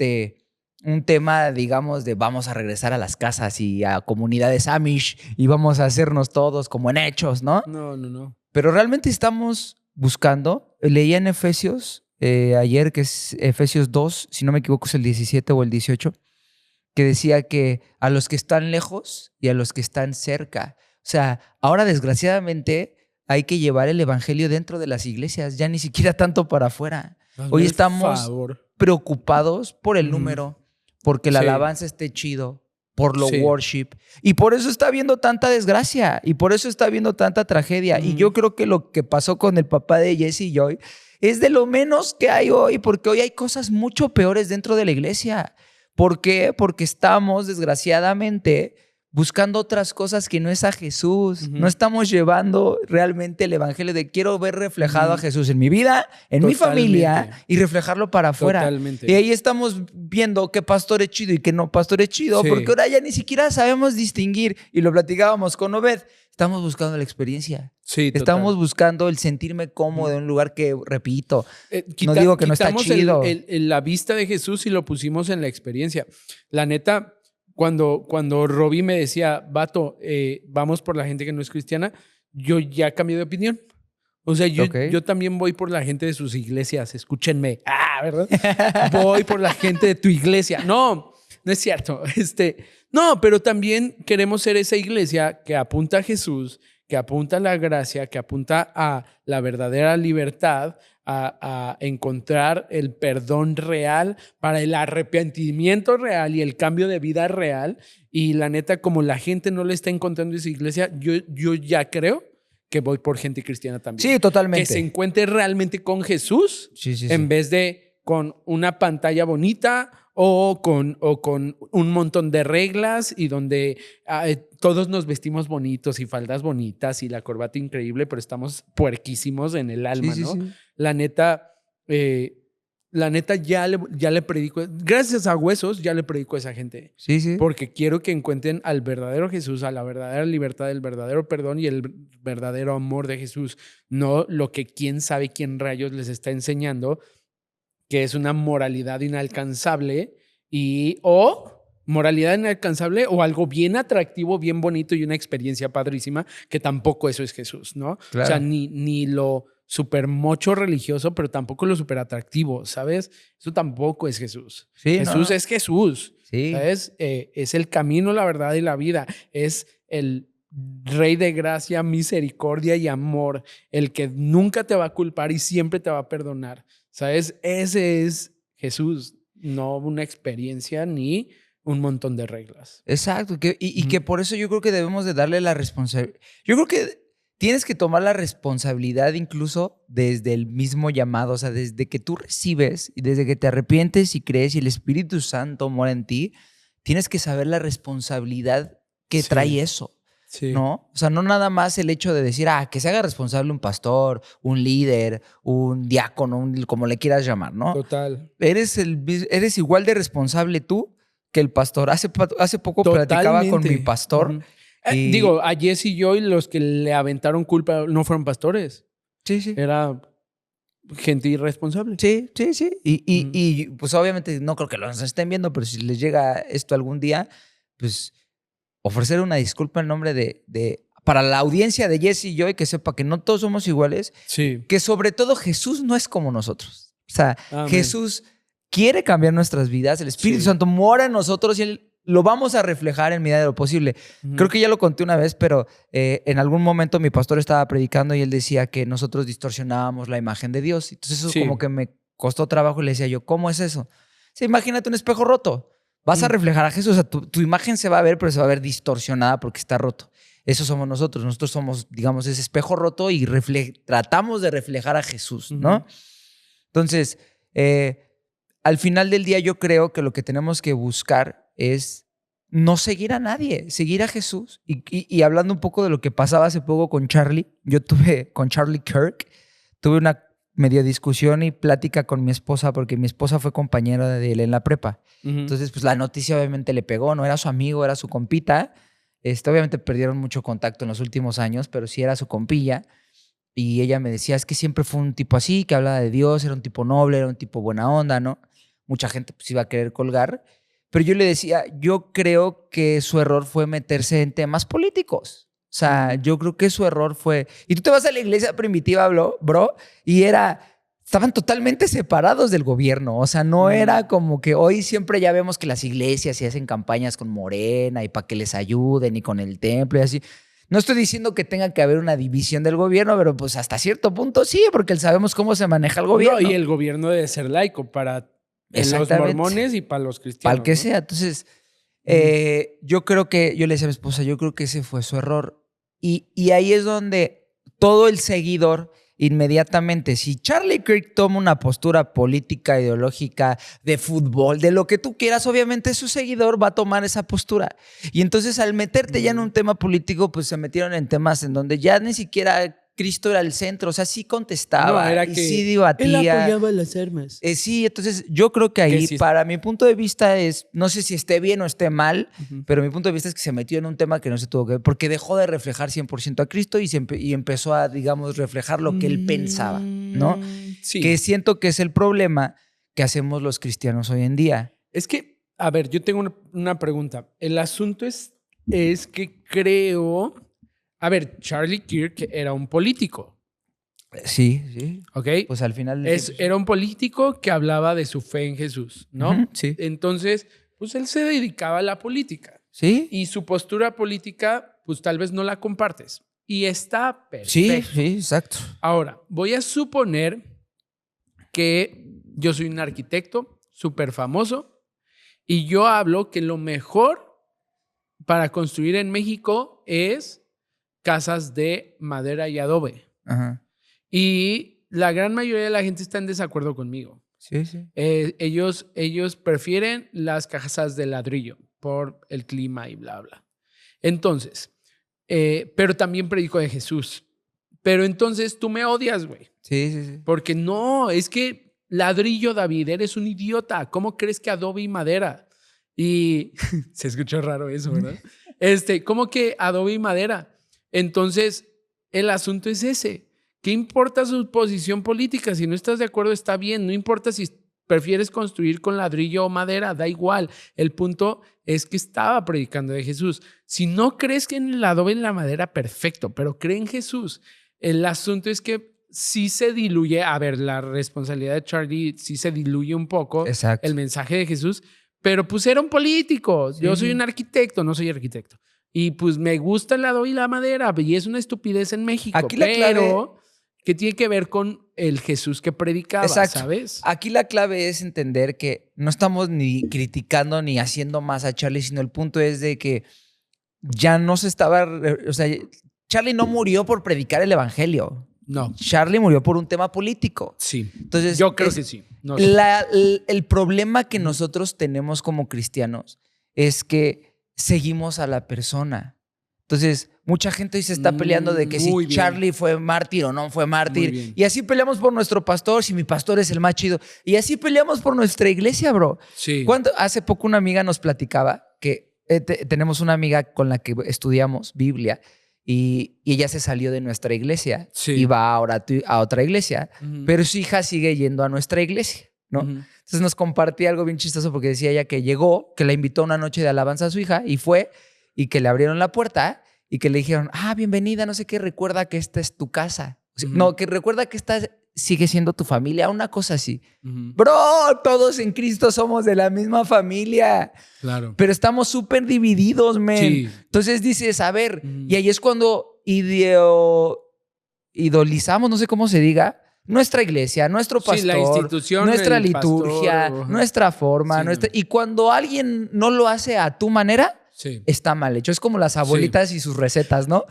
un tema, digamos, de vamos a regresar a las casas y a comunidades Amish y vamos a hacernos todos como en Hechos, ¿no? No. Pero realmente estamos buscando, leía en Efesios ayer, que es Efesios 2, si no me equivoco es el 17 o el 18, que decía que a los que están lejos y a los que están cerca. O sea, ahora desgraciadamente hay que llevar el evangelio dentro de las iglesias, ya ni siquiera tanto para afuera. Hoy estamos preocupados por el número, porque la alabanza esté chido, por lo worship. Y por eso está habiendo tanta desgracia y por eso está habiendo tanta tragedia. Y yo creo que lo que pasó con el papá de Jesse y Joy es de lo menos que hay hoy, porque hoy hay cosas mucho peores dentro de la iglesia. ¿Por qué? Porque estamos, desgraciadamente, buscando otras cosas que no es a Jesús. No estamos llevando realmente el evangelio de quiero ver reflejado a Jesús en mi vida, en mi familia y reflejarlo para afuera. Totalmente. Y ahí estamos viendo qué pastor es chido y qué no pastor es chido, porque ahora ya ni siquiera sabemos distinguir. Y lo platicábamos con Obed. Estamos buscando la experiencia. Sí, estamos buscando el sentirme cómodo en un lugar que, repito, no digo que no está chido. La vista de Jesús y lo pusimos en la experiencia. La neta, cuando Robbie me decía, vato, vamos por la gente que no es cristiana, yo ya cambié de opinión. O sea, yo también voy por la gente de sus iglesias. Escúchenme. ¿Verdad? Voy por la gente de tu iglesia. No es cierto. No, pero también queremos ser esa iglesia que apunta a Jesús, que apunta a la gracia, que apunta a la verdadera libertad, a encontrar el perdón real, para el arrepentimiento real y el cambio de vida real. Y la neta, como la gente no le está encontrando esa iglesia, yo ya creo que voy por gente cristiana también. Sí, totalmente. Que se encuentre realmente con Jesús en vez de con una pantalla bonita o con un montón de reglas y donde todos nos vestimos bonitos y faldas bonitas y la corbata increíble, pero estamos puerquísimos en el alma, ¿no? Sí. La neta ya le predico, gracias a Huesos ya le predico a esa gente. Sí. Porque quiero que encuentren al verdadero Jesús, a la verdadera libertad, el verdadero perdón y el verdadero amor de Jesús. No lo que quién sabe quién rayos les está enseñando, que es una moralidad inalcanzable o moralidad inalcanzable o algo bien atractivo, bien bonito y una experiencia padrísima, que tampoco eso es Jesús, ¿no? Claro. O sea, ni lo súper mocho religioso, pero tampoco lo súper atractivo, ¿sabes? Eso tampoco es Jesús. Sí, Jesús no. es Jesús, Sí. ¿sabes? Es el camino, la verdad y la vida. Es el Rey de gracia, misericordia y amor, el que nunca te va a culpar y siempre te va a perdonar, ¿sabes? Ese es Jesús, no una experiencia ni un montón de reglas. Exacto. Que por eso yo creo que debemos de darle la responsabilidad. Yo creo que tienes que tomar la responsabilidad incluso desde el mismo llamado, o sea, desde que tú recibes y desde que te arrepientes y crees y el Espíritu Santo mora en ti, tienes que saber la responsabilidad que Sí. trae eso. Sí. ¿No? O sea, no nada más el hecho de decir, que se haga responsable un pastor, un líder, un diácono, como le quieras llamar, ¿no? Total. Eres igual de responsable tú que el pastor. Hace poco platicaba con mi pastor. Ujú. y- Digo, a Jesse y yo y los que le aventaron culpa no fueron pastores. Sí, sí. Era gente irresponsable. Sí, sí, sí. Y pues obviamente no creo que los estén viendo, pero si les llega esto algún día, pues ofrecer una disculpa en nombre para la audiencia de Jesse y yo y que sepa que no todos somos iguales, Sí. que sobre todo Jesús no es como nosotros. O sea, Amén. Jesús quiere cambiar nuestras vidas, el Espíritu Sí. Santo mora en nosotros y Él lo vamos a reflejar en medida de lo posible. Ujú. Creo que ya lo conté una vez, pero en algún momento mi pastor estaba predicando y él decía que nosotros distorsionábamos la imagen de Dios. Entonces eso Sí. como que me costó trabajo y le decía yo, ¿cómo es eso? Sí, imagínate un espejo roto. Vas a reflejar a Jesús, o sea, tu imagen se va a ver, pero se va a ver distorsionada porque está roto. Eso somos nosotros. Nosotros somos, digamos, ese espejo roto y tratamos de reflejar a Jesús, ¿no? Ujú. Entonces, al final del día yo creo que lo que tenemos que buscar es no seguir a nadie, seguir a Jesús. Y hablando un poco de lo que pasaba hace poco con Charlie, con Charlie Kirk, tuve una medio discusión y plática con mi esposa porque mi esposa fue compañera de él en la prepa. Ujú. Entonces, pues la noticia obviamente le pegó, no era su amigo, era su compita. Obviamente perdieron mucho contacto en los últimos años, pero sí era su compilla. Y ella me decía, es que siempre fue un tipo así, que hablaba de Dios, era un tipo noble, era un tipo buena onda, ¿no? Mucha gente pues iba a querer colgar. Pero yo le decía, yo creo que su error fue meterse en temas políticos. O sea, yo creo que su error fue... Y tú te vas a la iglesia primitiva, bro, y estaban totalmente separados del gobierno. O sea, no era como que hoy siempre ya vemos que las iglesias se hacen campañas con Morena y para que les ayuden y con el templo y así. No estoy diciendo que tenga que haber una división del gobierno, pero pues hasta cierto punto sí, porque sabemos cómo se maneja el gobierno. No, y el gobierno debe ser laico para los mormones y para los cristianos. Para el que ¿no? sea. Entonces, yo le decía a mi esposa, yo creo que ese fue su error. Y ahí es donde todo el seguidor inmediatamente, si Charlie Kirk toma una postura política, ideológica, de fútbol, de lo que tú quieras, obviamente su seguidor va a tomar esa postura. Y entonces al meterte ya en un tema político, pues se metieron en temas en donde ya ni siquiera Cristo era el centro, o sea, sí contestaba, No, era y que sí debatía. él apoyaba las armas. Sí, entonces yo creo que ahí, Que sí para mi punto de vista es, no sé si esté bien o esté mal, Ujú. pero mi punto de vista es que se metió en un tema que no se tuvo que ver, porque dejó de reflejar 100% a Cristo y empezó a, digamos, reflejar lo que él pensaba, ¿no? Sí. Que siento que es el problema que hacemos los cristianos hoy en día. Es que, a ver, yo tengo una pregunta. El asunto es que creo... A ver, Charlie Kirk era un político, Sí, sí. ¿ok? Pues al final... del tiempo, sí. Era un político que hablaba de su fe en Jesús, ¿no? Ujú, sí. Entonces, pues él se dedicaba a la política. Sí, Y su postura política, pues tal vez no la compartes. Y está perfecto. sí, sí, exacto. Ahora, voy a suponer que yo soy un arquitecto súper famoso y yo hablo que lo mejor para construir en México es casas de madera y adobe. Ajá. Y la gran mayoría de la gente está en desacuerdo conmigo. Sí, sí. Ellos prefieren las casas de ladrillo por el clima y bla, bla. Entonces, pero también predico de Jesús. Pero entonces tú me odias, güey. Sí, sí, sí. Porque no, es que ladrillo, David, eres un idiota. ¿Cómo crees que adobe y madera? Y se escuchó raro eso, ¿verdad? ¿Cómo que adobe y madera? Entonces, el asunto es ese. ¿Qué importa su posición política? Si no estás de acuerdo, está bien. No importa si prefieres construir con ladrillo o madera, da igual. El punto es que estaba predicando de Jesús. Si no crees que en el adobe y en la madera, perfecto, pero cree en Jesús. El asunto es que sí se diluye. A ver, la responsabilidad de Charlie sí se diluye un poco. Exacto. El mensaje de Jesús. Pero pues eran políticos. Yo soy un arquitecto, no soy arquitecto. Y pues me gusta el lado y la madera. Y es una estupidez en México. Aquí la clave... Pero que tiene que ver con el Jesús que predicaba, Exacto. ¿sabes? Aquí la clave es entender que no estamos ni criticando ni haciendo más a Charlie, sino el punto es de que ya no se estaba... O sea, Charlie no murió por predicar el evangelio. No. Charlie murió por un tema político. Sí. Entonces, yo creo que sí. No sé. El problema que nosotros tenemos como cristianos es que seguimos a la persona. Entonces, mucha gente hoy se está peleando de que si Charlie fue mártir o no fue mártir. Y así peleamos por nuestro pastor, si mi pastor es el más chido. Y así peleamos por nuestra iglesia, bro. Sí. Hace poco una amiga nos platicaba que tenemos una amiga con la que estudiamos Biblia y ella se salió de nuestra iglesia y va ahora a otra iglesia, pero su hija sigue yendo a nuestra iglesia, ¿no? Entonces nos compartía algo bien chistoso porque decía ella que llegó, que la invitó a una noche de alabanza a su hija y fue... y que le abrieron la puerta y que le dijeron, bienvenida, no sé qué, recuerda que esta es tu casa. O sea, no, que recuerda que esta sigue siendo tu familia, una cosa así. Bro, todos en Cristo somos de la misma familia. Claro. Pero estamos súper divididos, man. Sí. Entonces dices, a ver, y ahí es cuando idolizamos, no sé cómo se diga, nuestra iglesia, nuestro pastor, la institución, nuestra liturgia, nuestra forma. Y cuando alguien no lo hace a tu manera... Sí. Está mal hecho. Es como las abuelitas y sus recetas, ¿no?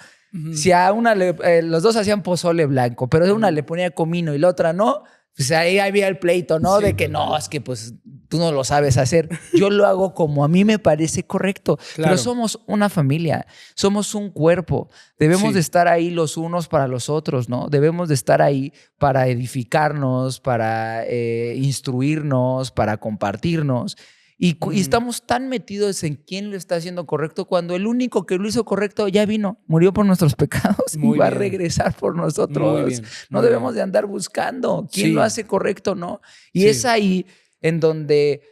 Si a una los dos hacían pozole blanco, pero a una le ponía comino y la otra no, pues ahí había el pleito, ¿no? De que no, es que pues tú no lo sabes hacer. Yo lo hago como a mí me parece correcto. Claro. Pero somos una familia, somos un cuerpo. Debemos de estar ahí los unos para los otros, ¿no? Debemos de estar ahí para edificarnos, para instruirnos, para compartirnos. Y estamos tan metidos en quién lo está haciendo correcto cuando el único que lo hizo correcto ya vino, murió por nuestros pecados y va a regresar por nosotros. Muy bien, no debemos de andar buscando quién lo hace correcto, ¿no? Y es ahí en donde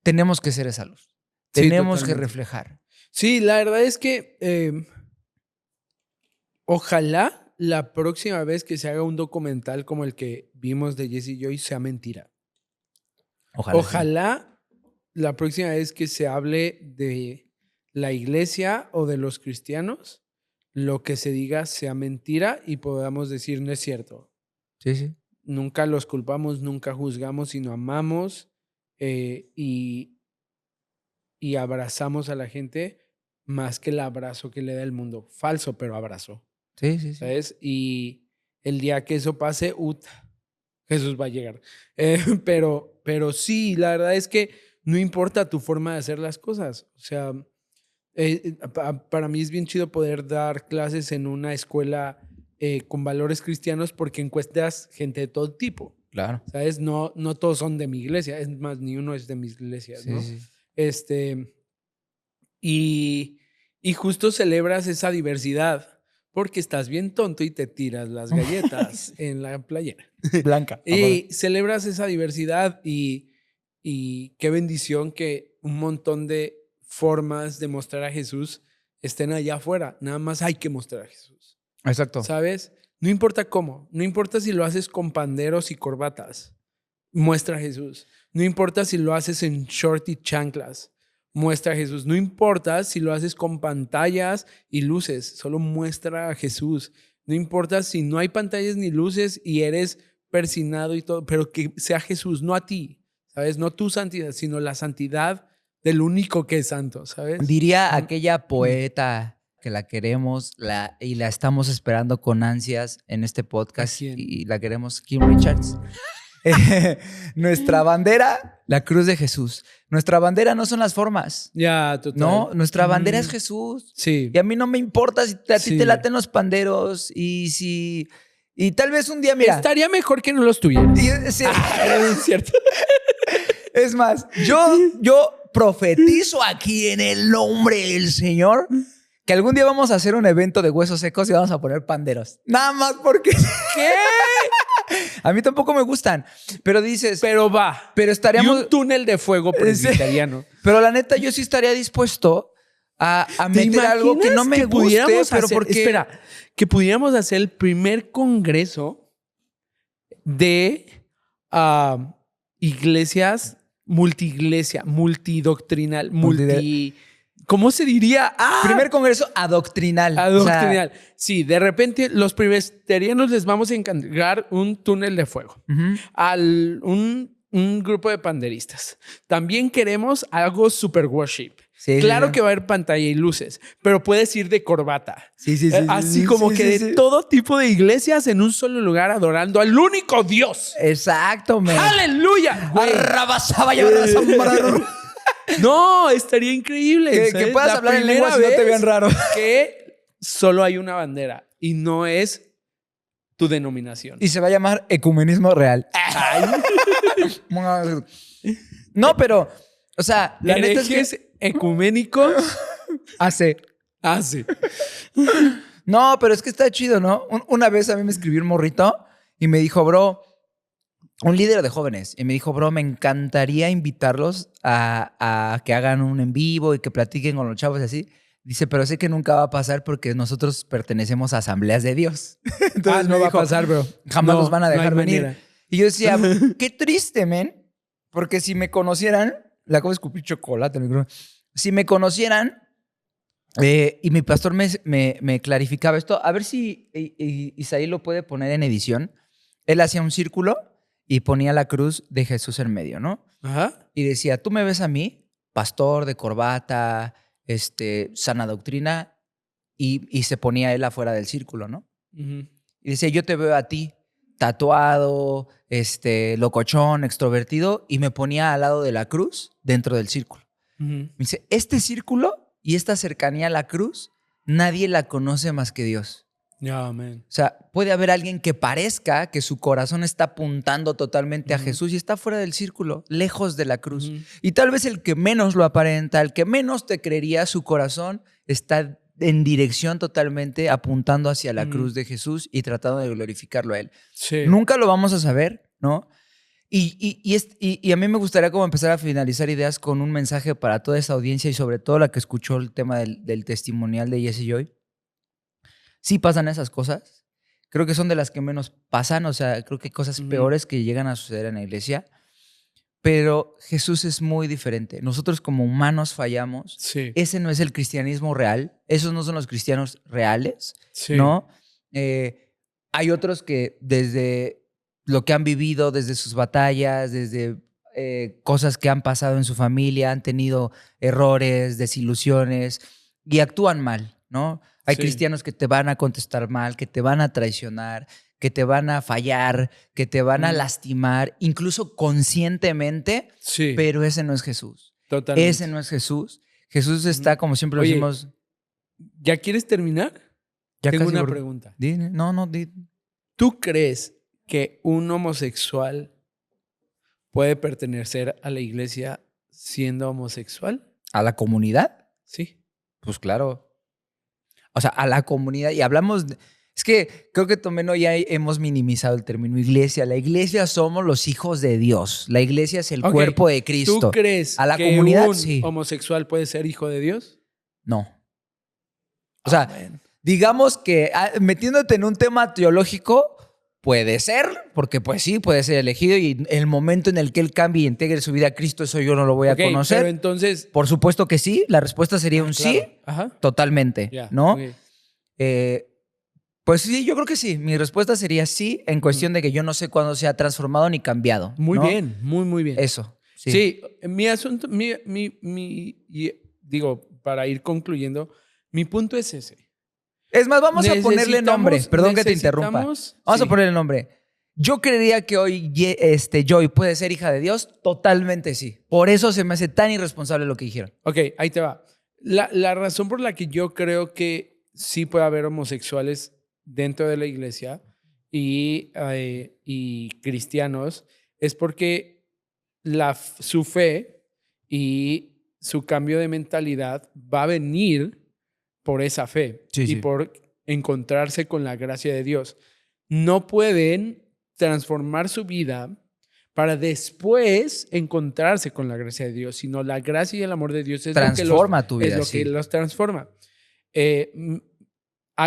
tenemos que ser esa luz. Tenemos que reflejar. Sí, la verdad es que ojalá la próxima vez que se haga un documental como el que vimos de Jesse Joy sea mentira. Ojalá la próxima vez que se hable de la iglesia o de los cristianos, lo que se diga sea mentira y podamos decir no es cierto. Sí, sí. Nunca los culpamos, nunca juzgamos, sino amamos y abrazamos a la gente más que el abrazo que le da el mundo. Falso, pero abrazo. Sí, sí, sí. ¿Sabes? Y el día que eso pase, Jesús va a llegar. Pero sí, la verdad es que no importa tu forma de hacer las cosas. O sea, para mí es bien chido poder dar clases en una escuela con valores cristianos porque encuentras gente de todo tipo. Claro. ¿Sabes? No todos son de mi iglesia. Es más, ni uno es de mis iglesias, ¿no? Sí. Y justo celebras esa diversidad porque estás bien tonto y te tiras las galletas en la playera. Blanca. Y celebras esa diversidad y qué bendición que un montón de formas de mostrar a Jesús estén allá afuera. Nada más hay que mostrar a Jesús. Exacto. ¿Sabes? No importa cómo. No importa si lo haces con panderos y corbatas. Muestra a Jesús. No importa si lo haces en short y chanclas. Muestra a Jesús. No importa si lo haces con pantallas y luces. Solo muestra a Jesús. No importa si no hay pantallas ni luces y eres persinado y todo, pero que sea Jesús, no a ti. ¿Sabes? No tu santidad, sino la santidad del único que es santo, ¿sabes? Diría aquella poeta que la queremos y la estamos esperando con ansias en este podcast y la queremos, Kim Richards. Nuestra bandera, la cruz de Jesús. Nuestra bandera no son las formas. Ya, total. No, nuestra bandera es Jesús. Sí. Y a mí no me importa si a ti te laten los panderos y tal vez un día, mira. Estaría mejor que no los tuvieras. Es cierto. Es más, yo profetizo aquí en el nombre del Señor que algún día vamos a hacer un evento de huesos secos y vamos a poner panderos. Nada más porque... ¿Qué? A mí tampoco me gustan, pero dices... Pero va. Pero estaríamos... Y un túnel de fuego presbiteriano. Pero la neta, yo sí estaría dispuesto a meter algo que no me guste, pero porque... Espera, que pudiéramos hacer el primer congreso de iglesias, multidoctrinal, ¿cómo se diría? Primer congreso adoctrinal. Adoctrinal. Sí, de repente los presbiterianos les vamos a encargar un túnel de fuego. Un grupo de panderistas. También queremos algo super worship. Sí, claro que va a haber pantalla y luces, pero puedes ir de corbata. Así sí, como sí, que sí, de todo tipo de iglesias en un solo lugar adorando al único Dios. Exacto, man. ¡Aleluya! Güey. No, estaría increíble. Que puedas hablar en lenguas y no te vean raro. Que solo hay una bandera y no es tu denominación. Y se va a llamar ecumenismo real. No, pero, o sea, la neta es que ecuménicos hace. No, pero es que está chido, ¿no? Una vez a mí me escribió un morrito y me dijo, bro, un líder de jóvenes, y me dijo, bro, me encantaría invitarlos a que hagan un en vivo y que platiquen con los chavos y así. Dice, pero sé que nunca va a pasar porque nosotros pertenecemos a Asambleas de Dios. Entonces no va a pasar, bro. Jamás No, nos van a dejar no hay venir. manera. Y yo decía, qué triste, men. Porque si me conocieran, le acabo de escupir chocolate. Si me conocieran, y mi pastor me clarificaba esto, a ver si Isaí lo puede poner en edición. Él hacía un círculo y ponía la cruz de Jesús en medio, ¿no? Ajá. Y decía, tú me ves a mí, pastor de corbata, sana doctrina, y se ponía él afuera del círculo, ¿no? Uh-huh. Y decía, yo te veo a ti, tatuado, locochón, extrovertido, y me ponía al lado de la cruz dentro del círculo. Uh-huh. Me dice, este círculo y esta cercanía a la cruz, nadie la conoce más que Dios. Yeah, man. O sea, puede haber alguien que parezca que su corazón está apuntando totalmente a Jesús y está fuera del círculo, lejos de la cruz. Y tal vez el que menos lo aparenta, el que menos te creería, su corazón está en dirección totalmente apuntando hacia la cruz de Jesús y tratando de glorificarlo a Él. Sí. Nunca lo vamos a saber, ¿no? Y a mí me gustaría como empezar a finalizar ideas con un mensaje para toda esa audiencia y sobre todo la que escuchó el tema del testimonial de Jesse Joy. Sí pasan esas cosas. Creo que son de las que menos pasan. O sea, creo que hay cosas peores que llegan a suceder en la iglesia. Pero Jesús es muy diferente. Nosotros como humanos fallamos. Sí. Ese no es el cristianismo real. Esos no son los cristianos reales, Sí. ¿no? Hay otros que desde lo que han vivido, desde sus batallas, desde cosas que han pasado en su familia, han tenido errores, desilusiones y actúan mal, ¿no? Hay cristianos que te van a contestar mal, que te van a traicionar, que te van a fallar, que te van a lastimar, incluso conscientemente, pero ese no es Jesús. Totalmente. Ese no es Jesús. Jesús está, como siempre lo decimos... ¿Ya quieres terminar? Ya Tengo casi, una bro. pregunta. No. ¿Tú crees que un homosexual puede pertenecer a la iglesia siendo homosexual? ¿A la comunidad? Sí. Pues claro. O sea, a la comunidad. Y hablamos... Es que creo que Tomeno ya hemos minimizado el término iglesia. La iglesia somos los hijos de Dios. La iglesia es el cuerpo de Cristo. ¿Tú crees a la que comunidad, un sí. homosexual puede ser hijo de Dios? No. O sea, digamos que metiéndote en un tema teológico, puede ser, porque pues sí, puede ser elegido y el momento en el que él cambie y integre su vida a Cristo, eso yo no lo voy a conocer. Pero entonces... Por supuesto que sí, la respuesta sería un claro. sí, totalmente, ¿no? Okay. Pues sí, yo creo que sí. Mi respuesta sería sí, en cuestión de que yo no sé cuándo se ha transformado ni cambiado. Muy ¿no? bien, muy bien. Eso. Sí, mi asunto, digo, para ir concluyendo, mi punto es ese. Es más, vamos a ponerle nombre. Perdón que te interrumpa. Vamos a ponerle nombre. Yo creería que hoy Joy puede ser hija de Dios. Totalmente sí. Por eso se me hace tan irresponsable lo que dijeron. Ok, ahí te va. La razón por la que yo creo que sí puede haber homosexuales dentro de la iglesia y cristianos es porque su fe y su cambio de mentalidad va a venir por esa fe y por encontrarse con la gracia de Dios. No pueden transformar su vida para después encontrarse con la gracia de Dios, sino la gracia y el amor de Dios es transforma lo que tu vida, es lo que los transforma.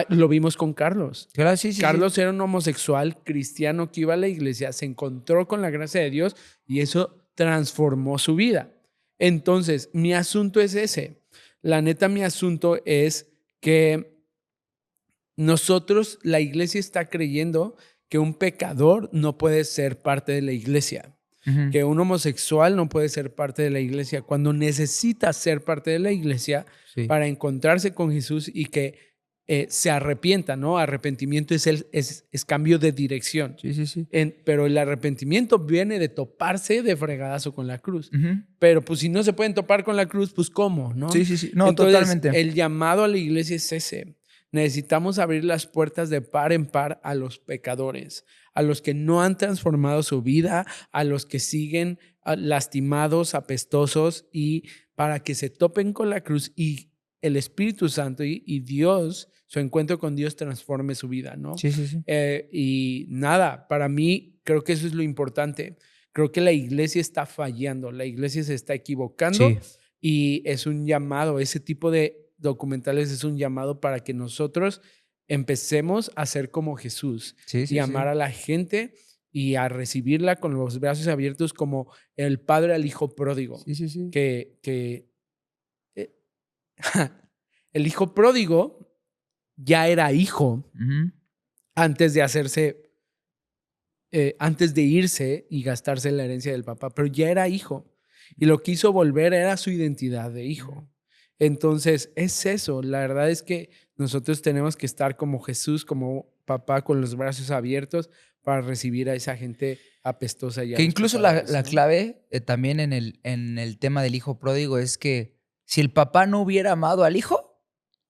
Lo vimos con Carlos. Claro, sí, sí. Carlos era un homosexual cristiano que iba a la iglesia, se encontró con la gracia de Dios y eso transformó su vida. Entonces, mi asunto es ese. La neta, mi asunto es que nosotros, la iglesia está creyendo que un pecador no puede ser parte de la iglesia, que un homosexual no puede ser parte de la iglesia, cuando necesita ser parte de la iglesia para encontrarse con Jesús y que se arrepienta, ¿no? Arrepentimiento es cambio de dirección. Sí. Pero el arrepentimiento viene de toparse de fregadazo con la cruz. Pero pues si no se pueden topar con la cruz, pues ¿cómo? ¿No? Sí. No, entonces, totalmente. El llamado a la iglesia es ese. Necesitamos abrir las puertas de par en par a los pecadores, a los que no han transformado su vida, a los que siguen lastimados, apestosos, y para que se topen con la cruz y el Espíritu Santo y Dios, su encuentro con Dios transforme su vida, ¿no? Sí. Y nada, para mí creo que eso es lo importante. Creo que la iglesia está fallando, la iglesia se está equivocando y es un llamado, ese tipo de documentales es un llamado para que nosotros empecemos a ser como Jesús y amar a la gente y a recibirla con los brazos abiertos como el padre al hijo pródigo. Sí. Que el hijo pródigo ya era hijo antes de hacerse, antes de irse y gastarse la herencia del papá, pero ya era hijo y lo que hizo volver era su identidad de hijo. Entonces es eso, la verdad es que nosotros tenemos que estar como Jesús, como papá, con los brazos abiertos para recibir a esa gente apestosa. Y que incluso la clave también en el tema del hijo pródigo es que si el papá no hubiera amado al hijo,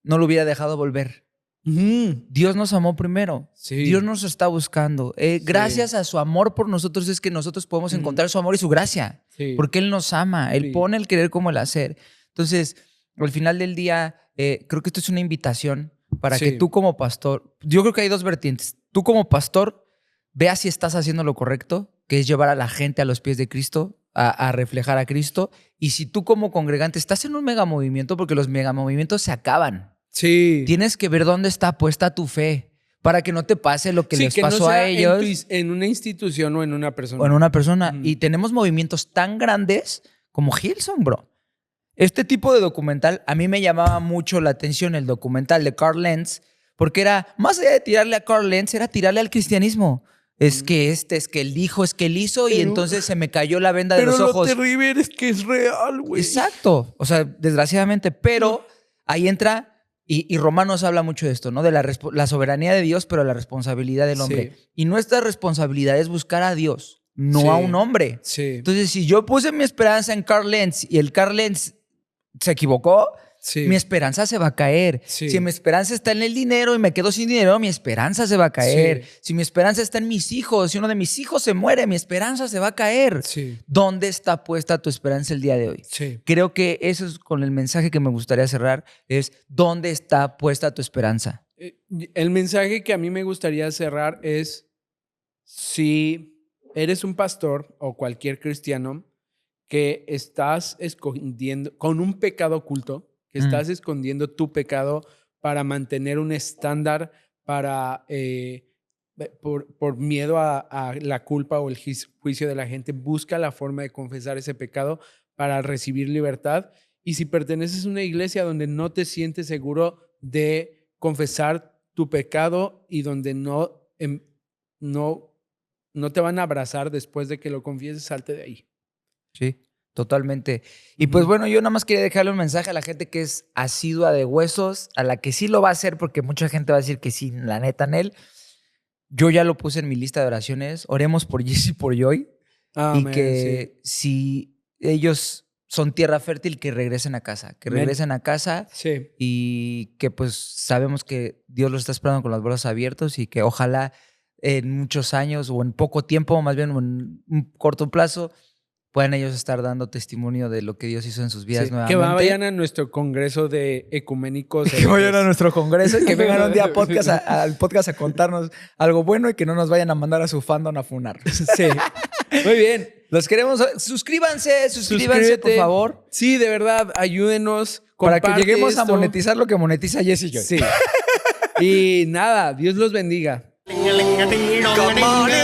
no lo hubiera dejado volver. Dios nos amó primero. Dios nos está buscando. Gracias a su amor por nosotros es que nosotros podemos encontrar su amor y su gracia. Porque Él nos ama. Él pone el querer como el hacer. Entonces, al final del día, creo que esto es una invitación para que tú como pastor, yo creo que hay dos vertientes. Tú como pastor, veas si estás haciendo lo correcto, que es llevar a la gente a los pies de Cristo, a reflejar a Cristo. Y si tú como congregante estás en un mega movimiento, porque los mega movimientos se acaban. Tienes que ver dónde está puesta tu fe para que no te pase lo que les pasó a ellos. En una institución o en una persona. O en una persona. Y tenemos movimientos tan grandes como Hillsong, bro. Este tipo de documental, a mí me llamaba mucho la atención el documental de Carl Lentz, porque era, más allá de tirarle a Carl Lentz, era tirarle al cristianismo. Es que es que él dijo, es que él hizo, y entonces se me cayó la venda de los ojos. Pero lo terrible es que es real, güey. Exacto. O sea, desgraciadamente. Pero ahí entra, y Romanos habla mucho de esto, ¿no? De la soberanía de Dios, pero la responsabilidad del hombre. Y nuestra responsabilidad es buscar a Dios, no a un hombre. Entonces, si yo puse mi esperanza en Carl Lentz y el Carl Lentz se equivocó, mi esperanza se va a caer. Si mi esperanza está en el dinero y me quedo sin dinero, mi esperanza se va a caer. Si mi esperanza está en mis hijos, si uno de mis hijos se muere, mi esperanza se va a caer. ¿Dónde está puesta tu esperanza el día de hoy? Creo que eso es con el mensaje que me gustaría cerrar, es ¿dónde está puesta tu esperanza? El mensaje que a mí me gustaría cerrar es, si eres un pastor o cualquier cristiano que estás escondiendo, con un pecado oculto, que estás escondiendo tu pecado para mantener un estándar, por miedo a la culpa o el juicio de la gente, busca la forma de confesar ese pecado para recibir libertad. Y si perteneces a una iglesia donde no te sientes seguro de confesar tu pecado y donde no te van a abrazar después de que lo confieses, salte de ahí. Sí, totalmente. Y pues bueno, yo nada más quería dejarle un mensaje a la gente que es asidua de Huesos, a la que sí lo va a hacer, porque mucha gente va a decir que sí, la neta, en él. Yo ya lo puse en mi lista de oraciones. Oremos por Jesse y por Joy. Y que si ellos son tierra fértil, que regresen a casa. Que regresen a casa. Y que pues sabemos que Dios los está esperando con los brazos abiertos y que ojalá en muchos años o en poco tiempo, más bien en un corto plazo, puedan ellos estar dando testimonio de lo que Dios hizo en sus vidas nuevamente. Que vayan a nuestro congreso de ecuménicos. Que vayan a nuestro congreso y que vengan un día al podcast a contarnos algo bueno y que no nos vayan a mandar a su fandom a funar. Muy bien. Los queremos. Suscríbanse, por favor. Sí, de verdad, ayúdenos. Para que lleguemos a monetizar lo que monetiza Jesse y yo. Y nada, Dios los bendiga. Come on